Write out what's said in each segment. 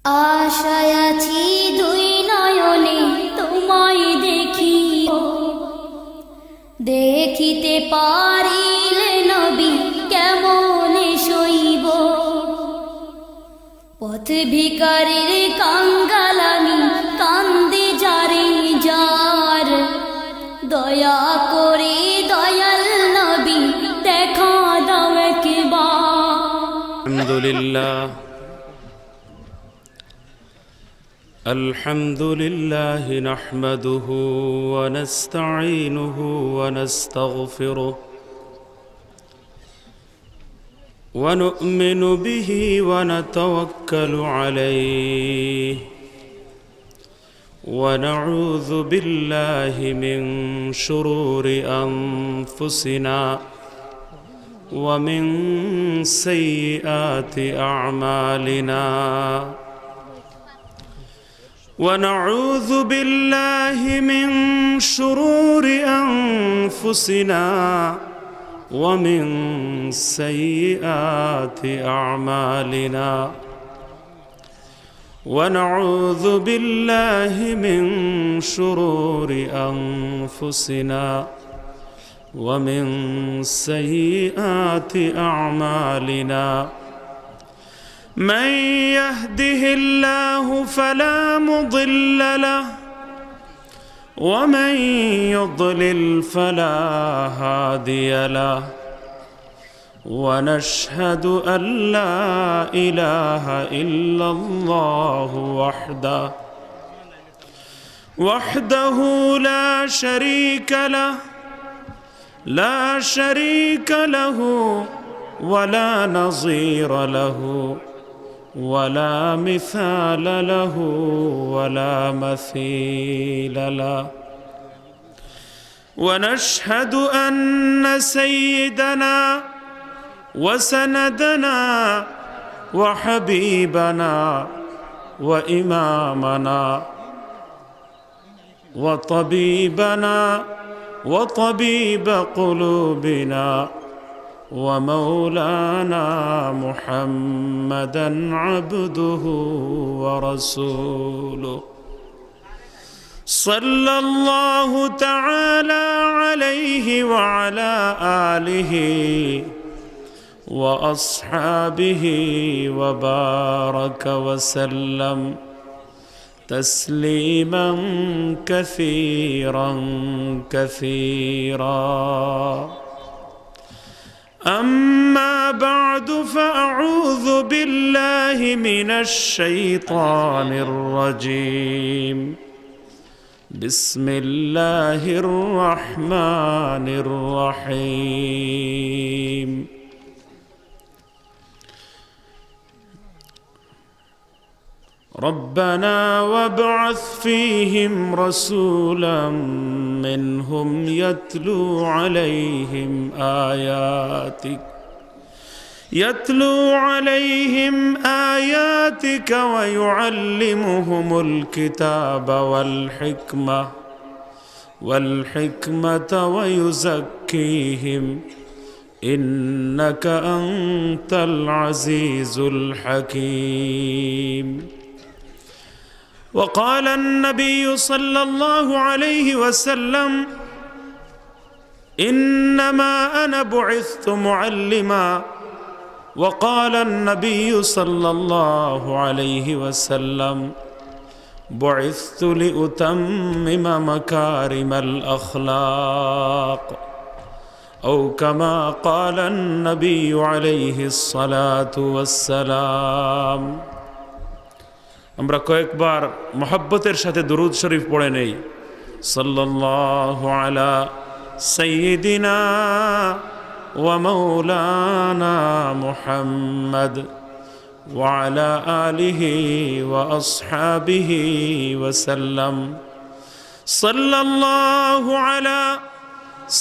আশায় আছি দুই নয়নে তোমায় দেখিব, দেখিতে পারিলে নবী কেমনে সইব। পথ ভিখারির কাঙ্গাল আমি কান্দে যারে যার, দয়া করে দয়াল নবী দেখা দাও একবার। আলহামদুলিল্লাহ الحمد لله نحمده ونستعينه ونستغفره ونؤمن به ونتوكل عليه ونعوذ بالله من شرور أنفسنا ومن سيئات أعمالنا ونعوذ بالله من شرور أنفسنا ومن سيئات أعمالنا ونعوذ بالله من شرور أنفسنا ومن سيئات أعمالنا من يهده الله فلا مضل له ومن يضلل فلا هادي له ونشهد أن لا إله إلا الله وحده لا شريك له ولا نظير له ولا مثال له ولا مثيل له ونشهد أن سيدنا وسندنا وحبيبنا وإمامنا وطبيبنا وطبيب قلوبنا ومولانا محمدا عبده ورسوله صلى الله تعالى عليه وعلى آله وأصحابه وبارك وسلم تسليما كثيرا كثيرا. أما بعد فأعوذ بالله من الشيطان الرجيم. بسم الله الرحمن الرحيم. ربنا وابعث فيهم رسولا منهم يتلو عليهم آياتك ويعلمهم الكتاب والحكمة ويزكيهم إنك أنت العزيز الحكيم. وقال النبي صلى الله عليه وسلم إنما أنا بعثت معلما. وقال النبي صلى الله عليه وسلم بعثت لأتمم مكارم الأخلاق أو كما قال النبي عليه الصلاة والسلام. আমরা কয়েকবার মহব্বতের সাথে দরুদ শরীফ পড়ে নেই। সাল্লাল্লাহু আলা সাইয়্যিদিনা ওয়া মাওলানা মুহাম্মদ ওয়া আলা আলিহি ওয়া আসহাবিহি ওয়া সাল্লাম। সাল্লাল্লাহু আলা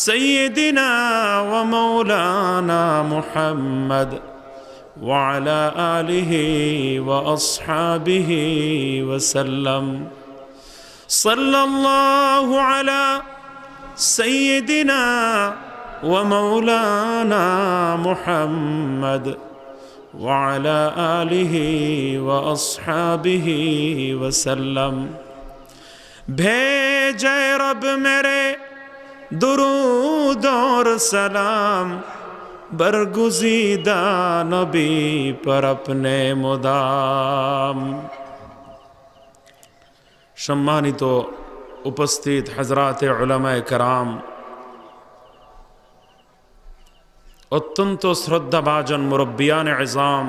সাইয়্যিদিনা ওয়া মাওলানা মুহাম্মদ وعلى آله وأصحابه وسلم. صلى الله على سيدنا ومولانا محمد وعلى آله وأصحابه وسلم भेजे रब मेरे दुरूद और सलाम बरगुज़ीदा नबी पर अपने मुदाम। सम्मानित उपस्थित हजराते उलमाए कराम, অত্যন্ত শ্রদ্ধাভাজন মুরব্বিয়ান ইজাম,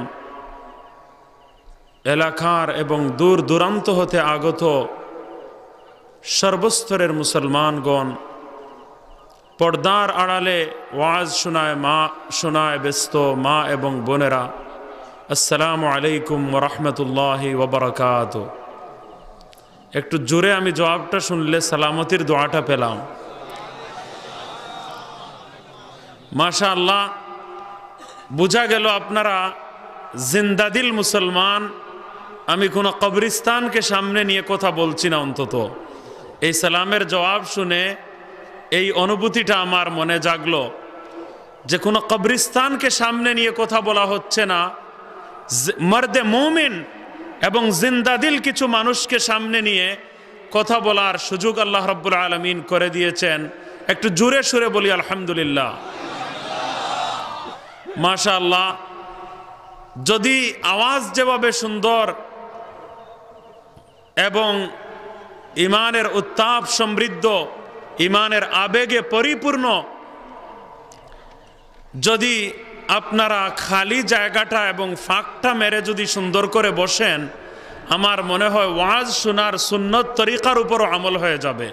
এলাকার এবং দূর দূরান্ত হতে আগত সর্বস্তরের মুসলমানগণ, পর্দার আড়ালে ওয়াজ শোনায় ব্যস্ত মা এবং বোনেরা, আসসালামু আলাইকুম ওয়া রাহমাতুল্লাহি ওয়া বারাকাতুহু। একটু জোরে আমি জবাবটা শুনলে সালামতির দোয়াটা পেলাম। মাশাআল্লাহ, বোঝা গেল আপনারা জিন্দাদিল মুসলমান। আমি কোনো কবরিস্তানকে সামনে নিয়ে কথা বলছি না। অন্তত এই সালামের জবাব শুনে এই অনুভূতিটা আমার মনে জাগলো যে কোনো কবরিস্তানকে সামনে নিয়ে কথা বলা হচ্ছে না, মর্দে মুমিন এবং জিন্দাদিল কিছু মানুষকে সামনে নিয়ে কথা বলার সুযোগ আল্লাহ রাব্বুল আলামিন করে দিয়েছেন। একটু জোরে সুরে বলি আলহামদুলিল্লাহ, মাশাআল্লাহ। যদি আওয়াজ যেভাবে সুন্দর এবং ইমানের উত্তাপ সমৃদ্ধ, ইমানের আবেগে পরিপূর্ণ, যদি আপনারা খালি জায়গাটা এবং ফাঁকটা মেরে যদি সুন্দর করে বসেন, আমার মনে হয় ওয়াজ শোনার সুন্নত তরিকার উপরও আমল হয়ে যাবে।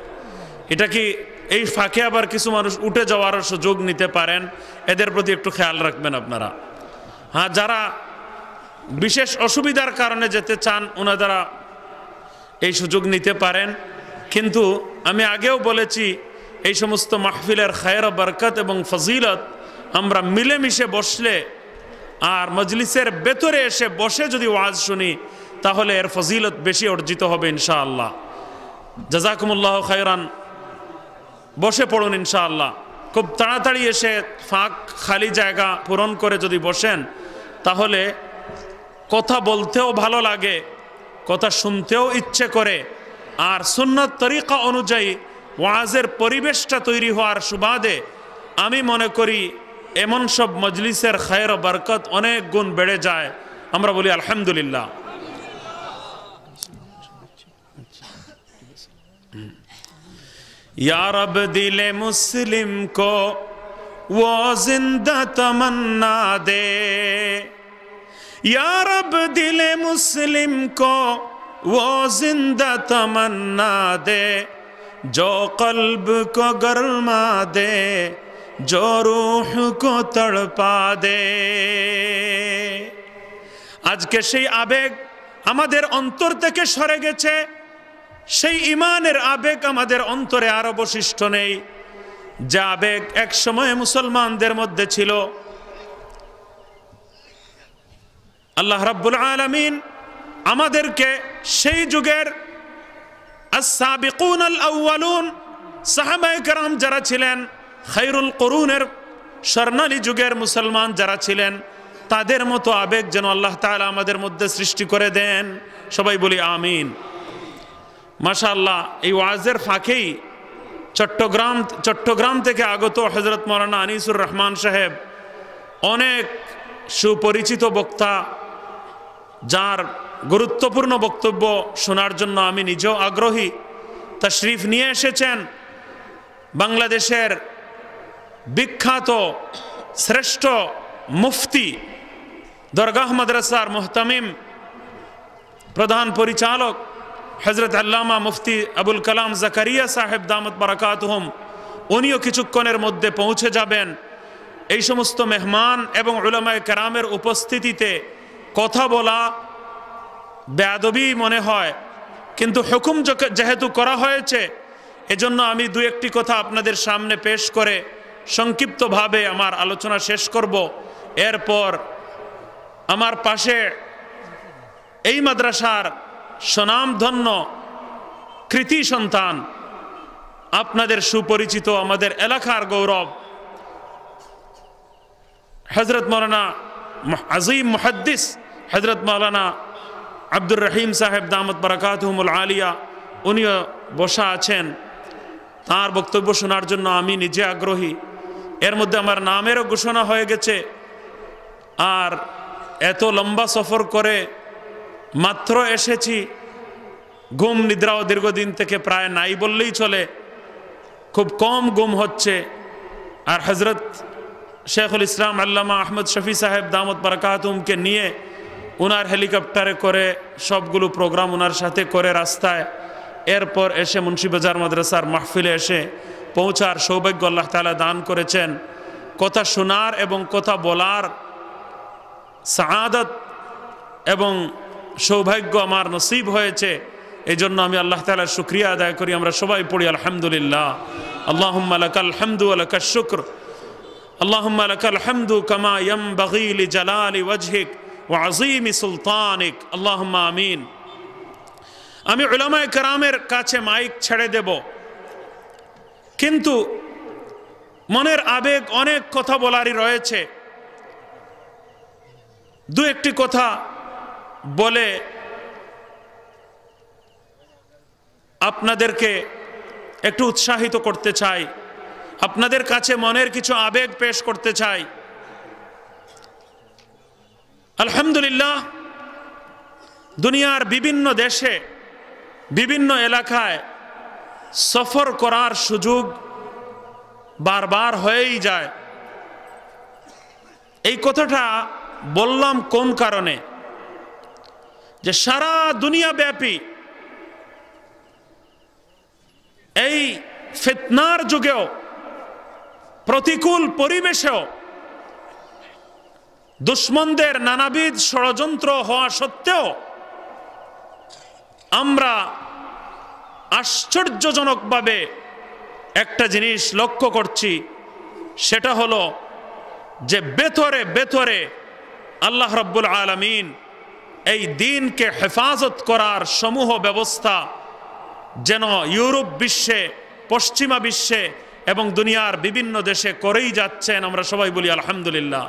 এটা কি এই ফাঁকে আবার কিছু মানুষ উঠে যাওয়ার সুযোগ নিতে পারেন, এদের প্রতি একটু খেয়াল রাখবেন আপনারা। হ্যাঁ, যারা বিশেষ অসুবিধার কারণে যেতে চান ওনারা এই সুযোগ নিতে পারেন। কিন্তু আমি আগেও বলেছি, এই সমস্ত মাহফিলের খায়র, বরকত এবং ফজিলত আমরা মিলেমিশে বসলে আর মজলিসের ভেতরে এসে বসে যদি ওয়াজ শুনি, তাহলে এর ফজিলত বেশি অর্জিত হবে ইনশাআল্লাহ। জাযাকুমুল্লাহু খায়রান। বসে পড়ুন ইনশাআল্লাহ। খুব তাড়াতাড়ি এসে ফাঁক খালি জায়গা পূরণ করে যদি বসেন, তাহলে কথা বলতেও ভালো লাগে, কথা শুনতেও ইচ্ছে করে, আর সুন্নত তরিকা অনুযায়ী ওয়াজের পরিবেশটা তৈরি হওয়ার সুবাদে আমি মনে করি এমন সব মজলিসের খায়র ও বরকত অনেক গুণ বেড়ে যায়। আমরা বলি আলহামদুলিল্লাহ। या रब दिले मुस्लिम को वो जिंदा तमन्ना दे, या रब दिले मुस्लिम को वो जिंदा तमन्ना दे, जो कल्ब को गरमा दे, जो रूह को तड़पा दे। আজকে সেই আবেগ আমাদের অন্তর থেকে সরে গেছে, সেই ইমানের আবেগ আমাদের অন্তরে আর অবশিষ্ট নেই, যে আবেগ এক সময় মুসলমানদের মধ্যে ছিল। আল্লাহ রাব্বুল আলামিন আমাদেরকে সেই যুগের আস-সাবিকুন আল-আউয়ালুন সাহাবায়ে কেরাম যারা ছিলেন, খায়রুল কুরুনের স্বর্ণালী যুগের মুসলমান যারা ছিলেন, তাদের মতো আবেগ যেন আল্লাহ তাআলা আমাদের মধ্যে সৃষ্টি করে দেন। সবাই বলি আমিন। মাশাআল্লাহ, এই ওয়াজের ফাঁকেই চট্টগ্রাম থেকে আগত হযরত মাওলানা আনিসুর রহমান সাহেব, অনেক সুপরিচিত বক্তা, যার গুরুত্বপূর্ণ বক্তব্য শোনার জন্য আমি নিজেও আগ্রহী, তাশরিফ নিয়ে এসেছেন। বাংলাদেশের বিখ্যাত শ্রেষ্ঠ মুফতি, দরগাহ মাদ্রাসার মুহতামিম, প্রধান পরিচালক হযরত আল্লামা মুফতি আবুল কালাম জাকারিয়া সাহেব দামত বারাকাতুহুম, উনিও কিছুক্ষণের মধ্যে পৌঁছে যাবেন। এই সমস্ত মেহমান এবং উলামায়ে কেরামের উপস্থিতিতে কথা বলা বেয়াদবি মনে হয়, কিন্তু হুকুম যেহেতু করা হয়েছে, এজন্য আমি দু একটি কথা আপনাদের সামনে পেশ করে সংক্ষিপ্তভাবে আমার আলোচনা শেষ করব। এরপর আমার পাশে এই মাদ্রাসার স্বনামধন্য কৃতি সন্তান, আপনাদের সুপরিচিত, আমাদের এলাকার গৌরব, হযরত মাওলানা আজিম মুহাদ্দিস হযরত মাওলানা আব্দুর রহিম সাহেব দামত বারাকাতুহুমুল আলিয়া উনিও বসা আছেন। তার বক্তব্য শোনার জন্য আমি নিজে আগ্রহী। এর মধ্যে আমার নামেরও ঘোষণা হয়ে গেছে। আর এত লম্বা সফর করে মাত্র এসেছি, ঘুম নিদ্রাও দীর্ঘদিন থেকে প্রায় নাই বললেই চলে, খুব কম ঘুম হচ্ছে। আর হজরত শেখুল ইসলাম আল্লামা আহমদ শফি সাহেব দামত বারাকাতুহুমকে নিয়ে ওনার হেলিকপ্টারে করে সবগুলো প্রোগ্রাম ওনার সাথে করে রাস্তায়, এরপর এসে মুন্সিবাজার মাদ্রাসার মাহফিলে এসে পৌঁছার সৌভাগ্য আল্লাহ তাআলা দান করেছেন। কথা শোনার এবং কথা বলার সাআদত এবং সৌভাগ্য আমার নসিব হয়েছে। এই জন্য আমি আল্লাহ তাআলার শুকরিয়া আদায় করি। আমরা সবাই পড়ি আলহামদুলিল্লাহ। আল্লাহুম্মা লাকাল হামদু ওয়া লাকাশ শুকর, আল্লাহুম্মা লাকাল হামদু কামা ইয়ানবাগি লিজালালি ওয়াজহিক ওয়া আযীমি সুলতানিক, আল্লাহুম্মা আমিন। আমি উলামায়ে কেরামের কাছে মাইক ছেড়ে দেব, কিন্তু মনের আবেগ অনেক কথা বলারই রয়েছে। দু একটি কথা বলে আপনাদেরকে একটু উৎসাহিত করতে চাই, আপনাদের কাছে মনের কিছু আবেগ পেশ করতে চাই। আলহামদুলিল্লাহ, দুনিয়ার বিভিন্ন দেশে বিভিন্ন এলাকায় সফর করার সুযোগ বারবার হয়েই যায়। এই কথাটা বললাম কোন কারণে, যে সারা দুনিয়া ব্যাপী এই ফিতনার যুগেও, প্রতিকূল পরিবেশেও, দুশ্মনদের নানাবিধ ষড়যন্ত্র হওয়া সত্ত্বেও আমরা আশ্চর্যজনকভাবে একটা জিনিস লক্ষ্য করছি, সেটা হলো যে ভেতরে ভেতরে আল্লাহ রাব্বুল আলামিন এই দ্বীনকে হেফাজত করার সমূহ ব্যবস্থা যেন ইউরোপ বিশ্বে, পশ্চিমা বিশ্বে এবং দুনিয়ার বিভিন্ন দেশে করেই যাচ্ছেন। আমরা সবাই বলি আলহামদুলিল্লাহ।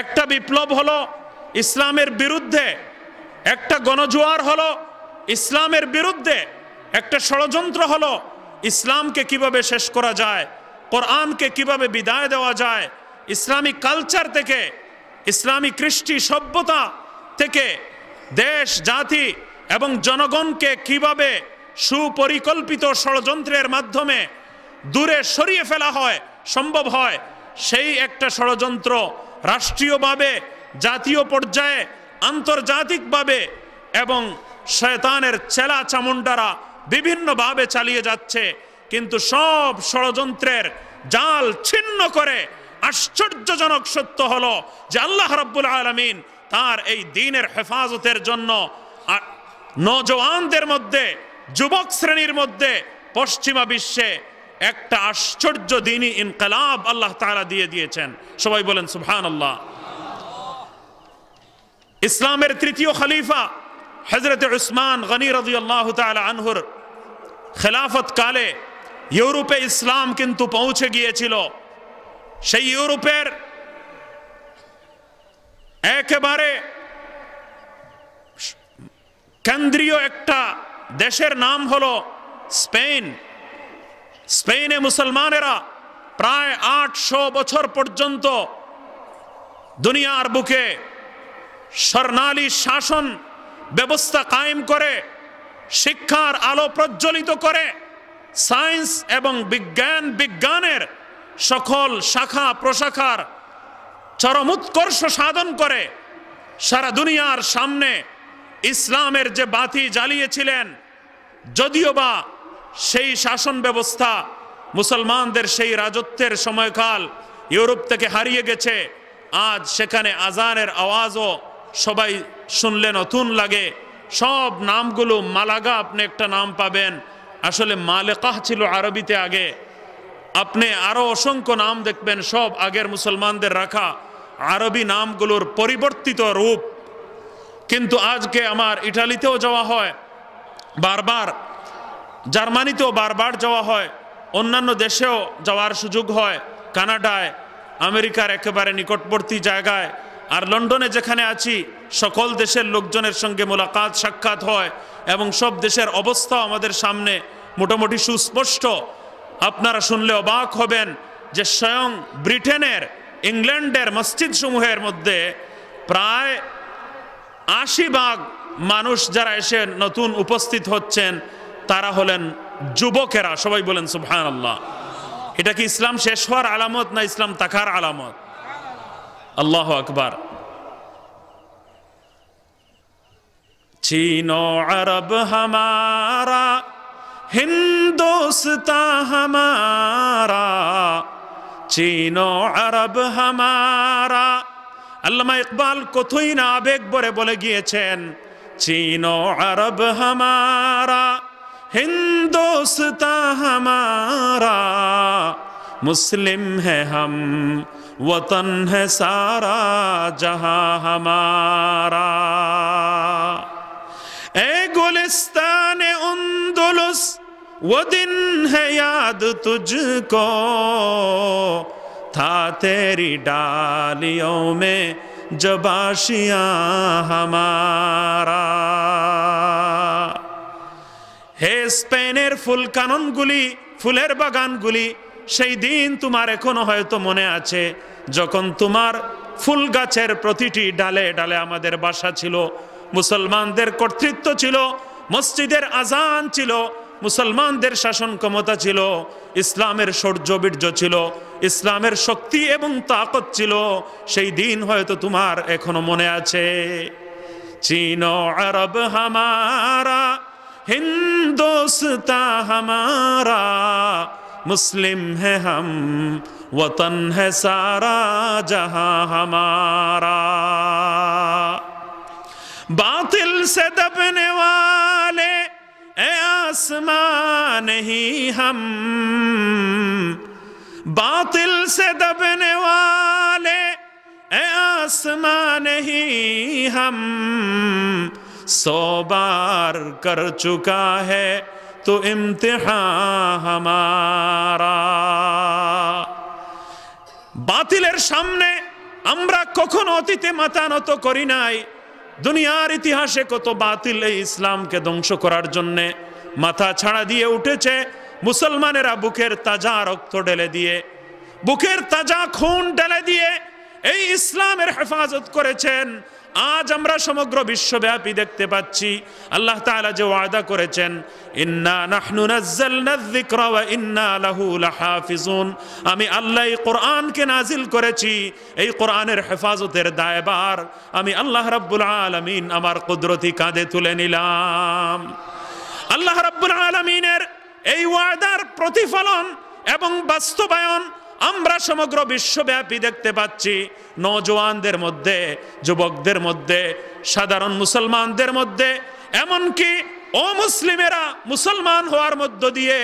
একটা বিপ্লব হলো ইসলামের বিরুদ্ধে, একটা গণজোয়ার হলো ইসলামের বিরুদ্ধে, একটা ষড়যন্ত্র হলো ইসলামকে কিভাবে শেষ করা যায়, কোরআনকে কিভাবে বিদায় দেওয়া যায়, ইসলামিক কালচার থেকে, ইসলামিক কৃষ্টি সভ্যতা থেকে দেশ, জাতি এবং জনগণকে কিভাবে সুপরিকল্পিত ষড়যন্ত্রের মাধ্যমে দূরে সরিয়ে ফেলা হয়, সম্ভব হয়, সেই একটা ষড়যন্ত্র রাষ্ট্রীয়ভাবে, জাতীয় পর্যায়ে, আন্তর্জাতিকভাবে এবং শয়তানের চেলা চামুন্ডারা বিভিন্নভাবে চালিয়ে যাচ্ছে। কিন্তু সব ষড়যন্ত্রের জাল ছিন্ন করে আশ্চর্যজনক সত্য হলো যে আল্লাহ রাব্বুল আলামিন তার এই দ্বীনের হেফাজতের জন্য নওজওয়ানদের মধ্যে, যুবক শ্রেণীর মধ্যে পশ্চিমা বিশ্বে একটা আশ্চর্য দ্বীনি ইনকিলাব আল্লাহ তাআলা দিয়ে দিয়েছেন। সবাই বলেন সুবহানাল্লাহ। ইসলামের তৃতীয় খলিফা হযরত উসমান গনি রাদিয়াল্লাহু তাআলা আনহুর খেলাফত কালে ইউরোপে ইসলাম কিন্তু পৌঁছে গিয়েছিল। সেই ইউরোপের একেবারে কেন্দ্রীয় একটা দেশের নাম হলো স্পেন। স্পেনে মুসলমানেরা প্রায় 800 বছর পর্যন্ত দুনিয়ার বুকে স্বর্ণালী শাসন ব্যবস্থা কায়েম করে, শিক্ষার আলো প্রজ্বলিত করে, সায়েন্স এবং বিজ্ঞানের সকল শাখা প্রশাখার চরম উৎকর্ষ সাধন করে সারা দুনিয়ার সামনে ইসলামের যে বাতি জ্বালিয়েছিলেন। যদিও বা সেই শাসন ব্যবস্থা, মুসলমানদের সেই রাজত্বের সময়কাল ইউরোপ থেকে হারিয়ে গেছে। আজ সেখানে আজানের আওয়াজও সবাই শুনলে নতুন লাগে। সব নামগুলো মালাগা, আপনি একটা নাম পাবেন, আসলে মালেকাহ ছিল আরবিতে আগে। আপনি আরো অসংখ্য নাম দেখবেন, সব আগের মুসলমানদের রাখা আরবি নামগুলোর পরিবর্তিত রূপ। কিন্তু আজকে আমার ইটালিতেও যাওয়া হয় বারবার, জার্মানিতেও বারবার যাওয়া হয়, অন্যান্য দেশেও যাওয়ার সুযোগ হয়, কানাডায়, আমেরিকার একেবারে নিকটবর্তী জায়গায় আর লন্ডনে যেখানে আছি সকল দেশের লোকজনের সঙ্গে মোলাকাত সাক্ষাৎ হয় এবং সব দেশের অবস্থাও আমাদের সামনে মোটামুটি সুস্পষ্ট। আপনারা শুনলে অবাক হবেন যে স্বয়ং ব্রিটেনের, ইংল্যান্ডের মসজিদ সমূহের মধ্যে প্রায় ৮০% মানুষ যারা এসে নতুন উপস্থিত হচ্ছেন তারা হলেন যুবকেরা। সবাই বলেন সুবহানাল্লাহ। এটা কি ইসলাম শেষ হওয়ার আলামত না ইসলাম থাকার আলামত? আল্লাহু আকবার। চীনো আরব হামারা, হিন্দুস্তান হামারা, চীনো আরব হামারা। আল্লামা ইকবাল কতই না আবেগ ভরে বলে গিয়েছেন, চীনো আরব হামারা, হিন্দুস্তান হামারা, মুসলিম হ্যাঁ হাম, वतन है सारा जहां हमारा। ए गुलिस्तान उंदुलुस वो दिन है याद तुझको, था तेरी डालियों में जब आशियां हमारा। হে স্পেনের ফুল কাননগুলি, ফুলের বাগানগুলি, সেই দিন তোমার এখনো হয়তো মনে আছে যখন তোমার ফুল গাছের প্রতিটি ডালে ডালে আমাদের বাসা ছিল, মুসলমানদের কর্তৃত্ব ছিল, মসজিদের আজান ছিল, মুসলমানদের শাসন ক্ষমতা ছিল, ইসলামের শৌর্যবীর্য ছিল, ইসলামের শক্তি এবং তাকত ছিল। সেই দিন হয়তো তোমার এখনো মনে আছে। চীনো আরব হামারা, হিন্দুস্তান হামারা, मुस्लिम है हम, वतन है सारा जहां हमारा। बातिल से दबने वाले ए आसमां नहीं हम, बातिल से दबने वाले ए आसमां नहीं हम, 100 बार कर चुका है तो इम्तिहान हमारा। বাতিলের সামনে আমরা কখনো অতীতে মাথা নত করি নাই। দুনিয়ার ইতিহাসে কত বাতিল এই ইসলামকে ধ্বংস করার জন্যে মাথা ছাড়া দিয়ে উঠেছে। মুসলমানেরা বুকের তাজা রক্ত ঢেলে দিয়ে, বুকের তাজা খুন ঢেলে দিয়ে এই ইসলামের হেফাজত করেছেন। আজ আমরা সমগ্র বিশ্বব্যাপী দেখতে পাচ্ছি আল্লাহ তাআলা যে ওয়াদা করেছেন, ইন্না নাহনু নাযালনায যিকরা ওয়া ইন্না লাহু লাহাফিজুন। আমি আল্লাহ এই কোরআনকে নাজিল করেছি, এই কোরআনের হেফাজতের দায়ভার আমি আল্লাহ রাব্বুল আলামিন আমার কুদরতি কাঁধে তুলে নিলাম। আল্লাহ রাব্বুল আলামিনের এই ওয়াদার প্রতিফলন এবং বাস্তবায়ন আমরা সমগ্র বিশ্বব্যাপী দেখতে পাচ্ছি। নওজওয়ানদের মধ্যে, যুবকদের মধ্যে, সাধারণ মুসলমানদের মধ্যে, এমনকি অমুসলিমেরা মুসলমান হওয়ার মধ্য দিয়ে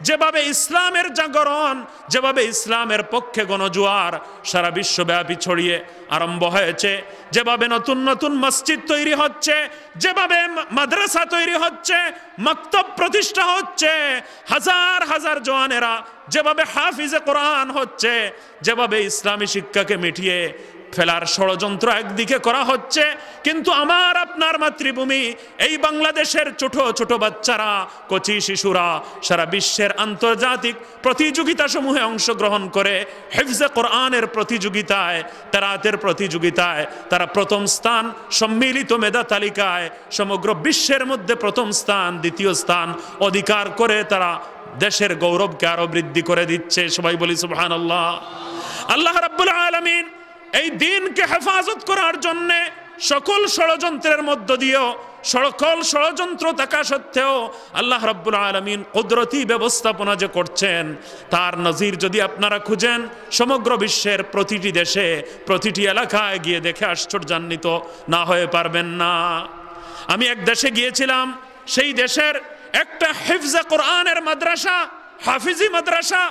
যেভাবে ইসলামের জাগরণ, যেভাবে ইসলামের পক্ষে গণজোয়ার সারা বিশ্বব্যাপী ছড়িয়ে আরম্ভ হয়েছে, যেভাবে নতুন নতুন মসজিদ তৈরি হচ্ছে, যেভাবে মাদ্রাসা তৈরি হচ্ছে, মাকতব প্রতিষ্ঠা হচ্ছে, হাজার হাজার জওয়ানেরা যেভাবে হাফিজে কোরআন হচ্ছে, যেভাবে ইসলামী শিক্ষাকে মিটিয়ে ফেলার ষড়যন্ত্র একদিকে করা হচ্ছে, কিন্তু আমার আপনার মাতৃভূমি এই বাংলাদেশের ছোট ছোট বাচ্চারা, কচি শিশুরা সারা বিশ্বের আন্তর্জাতিক প্রতিযোগিতা সমূহে অংশগ্রহণ করে হিফজে কোরআনের প্রতিযোগিতায়, তেলাওয়াতের প্রতিযোগিতায় তারা প্রথম স্থান, সম্মিলিত মেধা তালিকায় সমগ্র বিশ্বের মধ্যে প্রথম স্থান, দ্বিতীয় স্থান অধিকার করে তারা দেশের গৌরবকে আরো বৃদ্ধি করে দিচ্ছে। সবাই বলি সুবহানাল্লাহ। আল্লাহ রাব্বুল আলামিন এই দ্বীনকে হেফাজত করার জন্য সকল ষড়যন্ত্রের মধ্য দিয়েও, সকল ষড়যন্ত্র থাকা সত্ত্বেও আল্লাহ রাব্বুল আলামিন কুদরতি ব্যবস্থাপনা যে করছেন তার নজির যদি আপনারা খুঁজেন সমগ্র বিশ্বের প্রতিটি দেশে, প্রতিটি এলাকায় গিয়ে দেখে আশ্চর্যান্বিত না হয়ে পারবেন না। আমি এক দেশে গিয়েছিলাম, সেই দেশের একটা হিফজে কোরআনের মাদ্রাসা, হাফিজি মাদ্রাসা,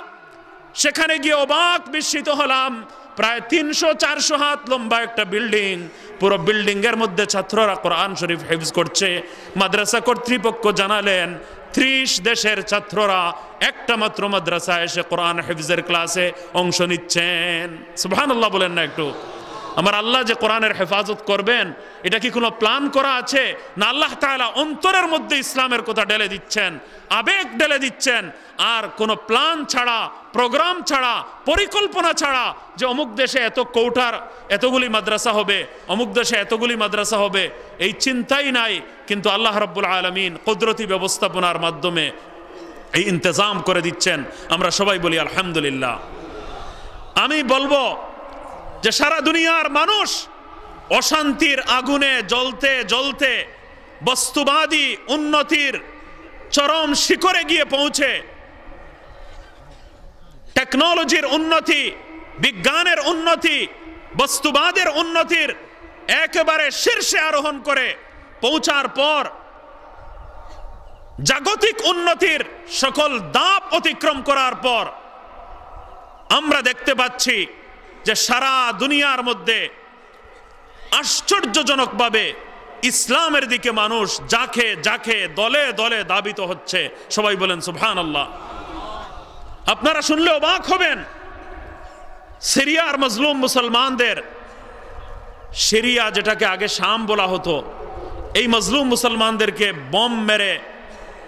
সেখানে গিয়ে অবাক বিস্মিত হলাম। প্রায় 300-400 হাত লম্বা একটা বিল্ডিং, পুরো বিল্ডিং এর মধ্যে ছাত্ররা কোরআন শরীফ হিফজ করছে। মাদ্রাসা কর্তৃপক্ষ জানালেন 30 দেশের ছাত্ররা একটা মাত্র মাদ্রাসায় এসে কোরআন হিফজের ক্লাসে অংশ নিচ্ছেন। সুবহানাল্লাহ বলেন না একটু? আমার আল্লাহ যে কোরআনের হেফাজত করবেন, এটা কি কোনো প্ল্যান করা আছে, না আল্লাহ তাআলা অন্তরের মধ্যে ইসলামের কথা ঢেলে দিচ্ছেন, আবেগ ঢেলে দিচ্ছেন, আর কোনো প্ল্যান ছাড়া, প্রোগ্রাম ছাড়া, পরিকল্পনা ছাড়া যে অমুক দেশে এত কোটার এতগুলি মাদ্রাসা হবে, অমুক দেশে এতগুলি মাদ্রাসা হবে, এই চিন্তাই নাই। কিন্তু আল্লাহ রাব্বুল আলামিন কুদরতি ব্যবস্থাপনার মাধ্যমে এই ইন্তজাম করে দিচ্ছেন। আমরা সবাই বলি আলহামদুলিল্লাহ। আমি বলবো যে সারা দুনিয়ার মানুষ অশান্তির আগুনে জ্বলতে জ্বলতে বস্তুবাদী উন্নতির চরম শিখরে গিয়ে পৌঁছে, টেকনোলজির উন্নতি, বিজ্ঞানের উন্নতি, বস্তুবাদের উন্নতির একেবারে শীর্ষে আরোহণ করে পৌঁছার পর জাগতিক উন্নতির সকল ধাপ অতিক্রম করার পর আমরা দেখতে পাচ্ছি যে সারা দুনিয়ার মধ্যে আশ্চর্যজনকভাবে ইসলামের দিকে মানুষ যাকে যাকে দলে দলে দাবিত হচ্ছে। সবাই বলেন সুবহানাল্লাহ। আপনারা শুনলে অবাক হবেন, সিরিয়ার মজলুম মুসলমানদের, সিরিয়া যেটাকে আগে শাম বলা হতো, এই মজলুম মুসলমানদেরকে বম মেরে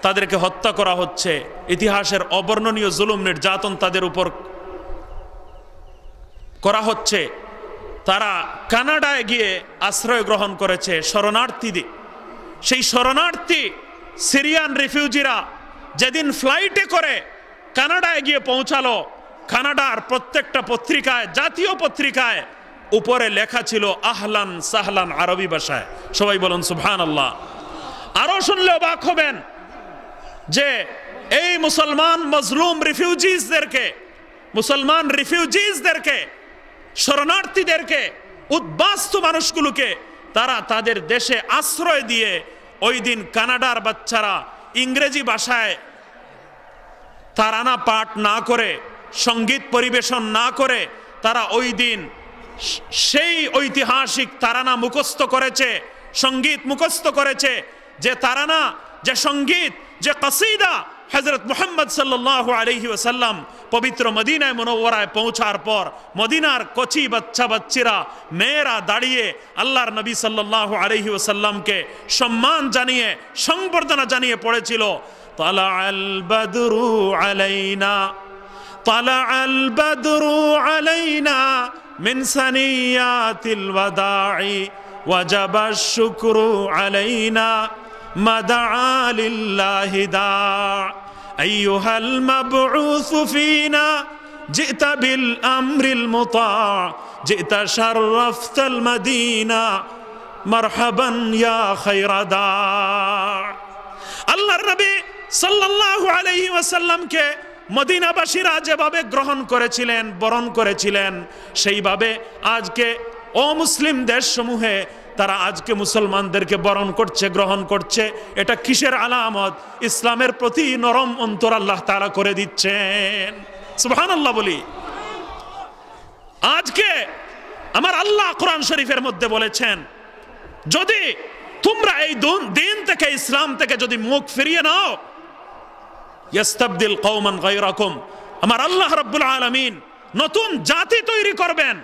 তাদেরকে হত্যা করা হচ্ছে। ইতিহাসের অবর্ণনীয় জুলুম নির্যাতন তাদের উপর করা হচ্ছে। তারা কানাডায় গিয়ে আশ্রয় গ্রহণ করেছে শরণার্থীদের। সেই শরণার্থী সিরিয়ান রিফিউজিরা যেদিন ফ্লাইটে করে কানাডায় গিয়ে পৌঁছালো, কানাডার প্রত্যেকটা পত্রিকায়, জাতীয় পত্রিকায় উপরে লেখা ছিল আহলান সাহলান আরবি ভাষায়। সবাই বলুন সুবহানাল্লাহ। আরো শুনলে অবাক হবেন যে এই মুসলমান মজলুম রিফিউজিজদেরকে, মুসলমান রিফিউজিজদেরকে, শরণার্থীদেরকে, উদ্বাস্তু মানুষগুলোকে তারা তাদের দেশে আশ্রয় দিয়ে ওই দিন কানাডার বাচ্চারা ইংরেজি ভাষায় তারানা পাঠ না করে, সঙ্গীত পরিবেশন না করে, তারা ওই দিন সেই ঐতিহাসিক তারানা মুখস্থ করেছে, সঙ্গীত মুখস্থ করেছে, যে তারানা, যে সঙ্গীত, যে কসিদা হযরত মুহাম্মদ সাল্লাল্লাহু আলাইহি ওয়াসাল্লাম পবিত্র মদিনায় মুনওয়ারায় পৌঁছার পর মদিনার কচি বাচ্চা বাচ্চিরা, মেয়েরা দাঁড়িয়ে আল্লাহর নবী সাল্লাল্লাহু আলাইহি ওয়াসাল্লামকে সম্মান জানিয়ে, সংবর্ধনা জানিয়ে পড়েছিল তালাআল বদরু আলাইনা, তালাআল বদরু আলাইনা মিন সানিয়াতিল ওয়াদাই ওয়াজাবাশ শুকরু আলাইনা مدعا لله داع أيها المبعوث فينا جئت بالأمر المطاع جئت شرفت المدينة مرحبا يا خير داع الله النبي সাল্লাল্লাহু আলাইহি ওয়াসাল্লামকে মদিনাবাসীরা যেভাবে গ্রহণ করেছিলেন, বরণ করেছিলেন, সেইভাবে আজকে অমুসলিম দেশসমূহে তারা আজকে মুসলমানদেরকে বরণ করছে, গ্রহণ করছে। এটা কিসের আলামত? ইসলামের প্রতি নরম অন্তর আল্লাহ তাআলা করে দিচ্ছেন। সুবহানাল্লাহ বলি। আজকে আমার আল্লাহ কোরআন শরীফের মধ্যে বলেছেন, যদি তোমরা এই দিন থেকে, ইসলাম থেকে যদি মুখ ফিরিয়ে নাও, ইস্তাবদিল কওমান গায়রাকুম, আমার আল্লাহ রাব্বুল আলামিন নতুন জাতি তৈরি করবেন,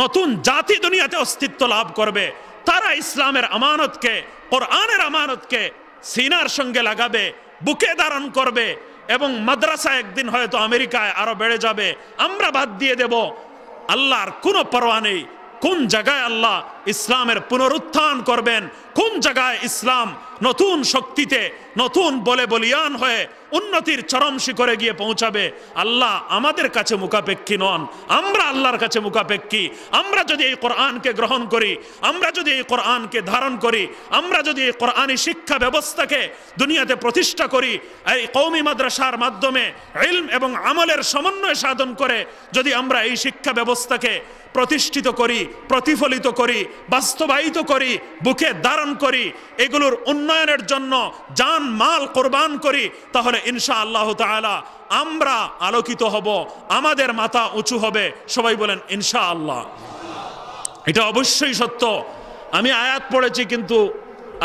নতুন জাতি দুনিয়াতে অস্তিত্ব লাভ করবে। তারা ইসলামের আমানতকে, কোরআনের আমানতকে সিনার সঙ্গে লাগাবে, বুকে ধারণ করবে, এবং মাদ্রাসা একদিন হয়তো আমেরিকায় আরো বেড়ে যাবে, আমরা বাদ দিয়ে দেব। আল্লাহর কোনো পরোয়া নেই কোন জায়গায় আল্লাহ ইসলামের পুনরুত্থান করবেন, কোন জায়গায় ইসলাম নতুন শক্তিতে, নতুন বলে বলিয়ান হয়ে উন্নতির চরম শিখরে গিয়ে পৌঁছাবে। আল্লাহ আমাদের কাছে মুখাপেক্ষী নন, আমরা আল্লাহর কাছে মুখাপেক্ষী। আমরা যদি এই কোরআনকে গ্রহণ করি, আমরা যদি এই কোরআনকে ধারণ করি, আমরা যদি এই কোরআনী শিক্ষা ব্যবস্থাকে দুনিয়াতে প্রতিষ্ঠা করি, এই কওমি মাদ্রাসার মাধ্যমে ইলম এবং আমলের সমন্বয় সাধন করে যদি আমরা এই শিক্ষা ব্যবস্থাকে প্রতিষ্ঠিত করি, প্রতিফলিত করি, বাস্তবায়িত করি, বুকে ধারণ করি, এগুলোর উন্নয়নের জন্য জান মাল কোরবান করি, তাহলে ইনশাআল্লাহ তাআলা আমরা আলোকিত হব, আমাদের মাথা উঁচু হবে। সবাই বলেন ইনশাআল্লাহ। এটা অবশ্যই সত্য। আমি আয়াত পড়েছি, কিন্তু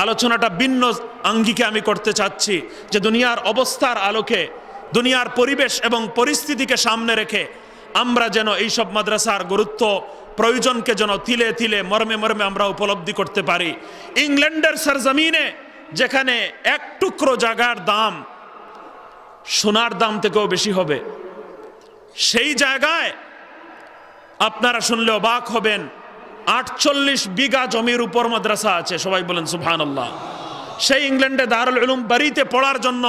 আলোচনাটা ভিন্ন আঙ্গিকে আমি করতে চাচ্ছি, যে দুনিয়ার অবস্থার আলোকে, দুনিয়ার পরিবেশ এবং পরিস্থিতিকে সামনে রেখে আমরা যেন এইসব মাদ্রাসার গুরুত্ব প্রয়োজনকে যেন তিলে তিলে মর্মে মর্মে আমরা উপলব্ধি করতে পারি। ইংল্যান্ডের সরজমিনে যেখানে এক টুকরো জায়গার দাম সোনার দাম থেকেও বেশি হবে, সেই জায়গায় আপনারা শুনলে অবাক হবেন 48 বিঘা জমির উপর মাদ্রাসা আছে। সবাই বলেন সুবহানাল্লাহ। সেই ইংল্যান্ডে দারুল উলুম বাড়িতে পড়ার জন্য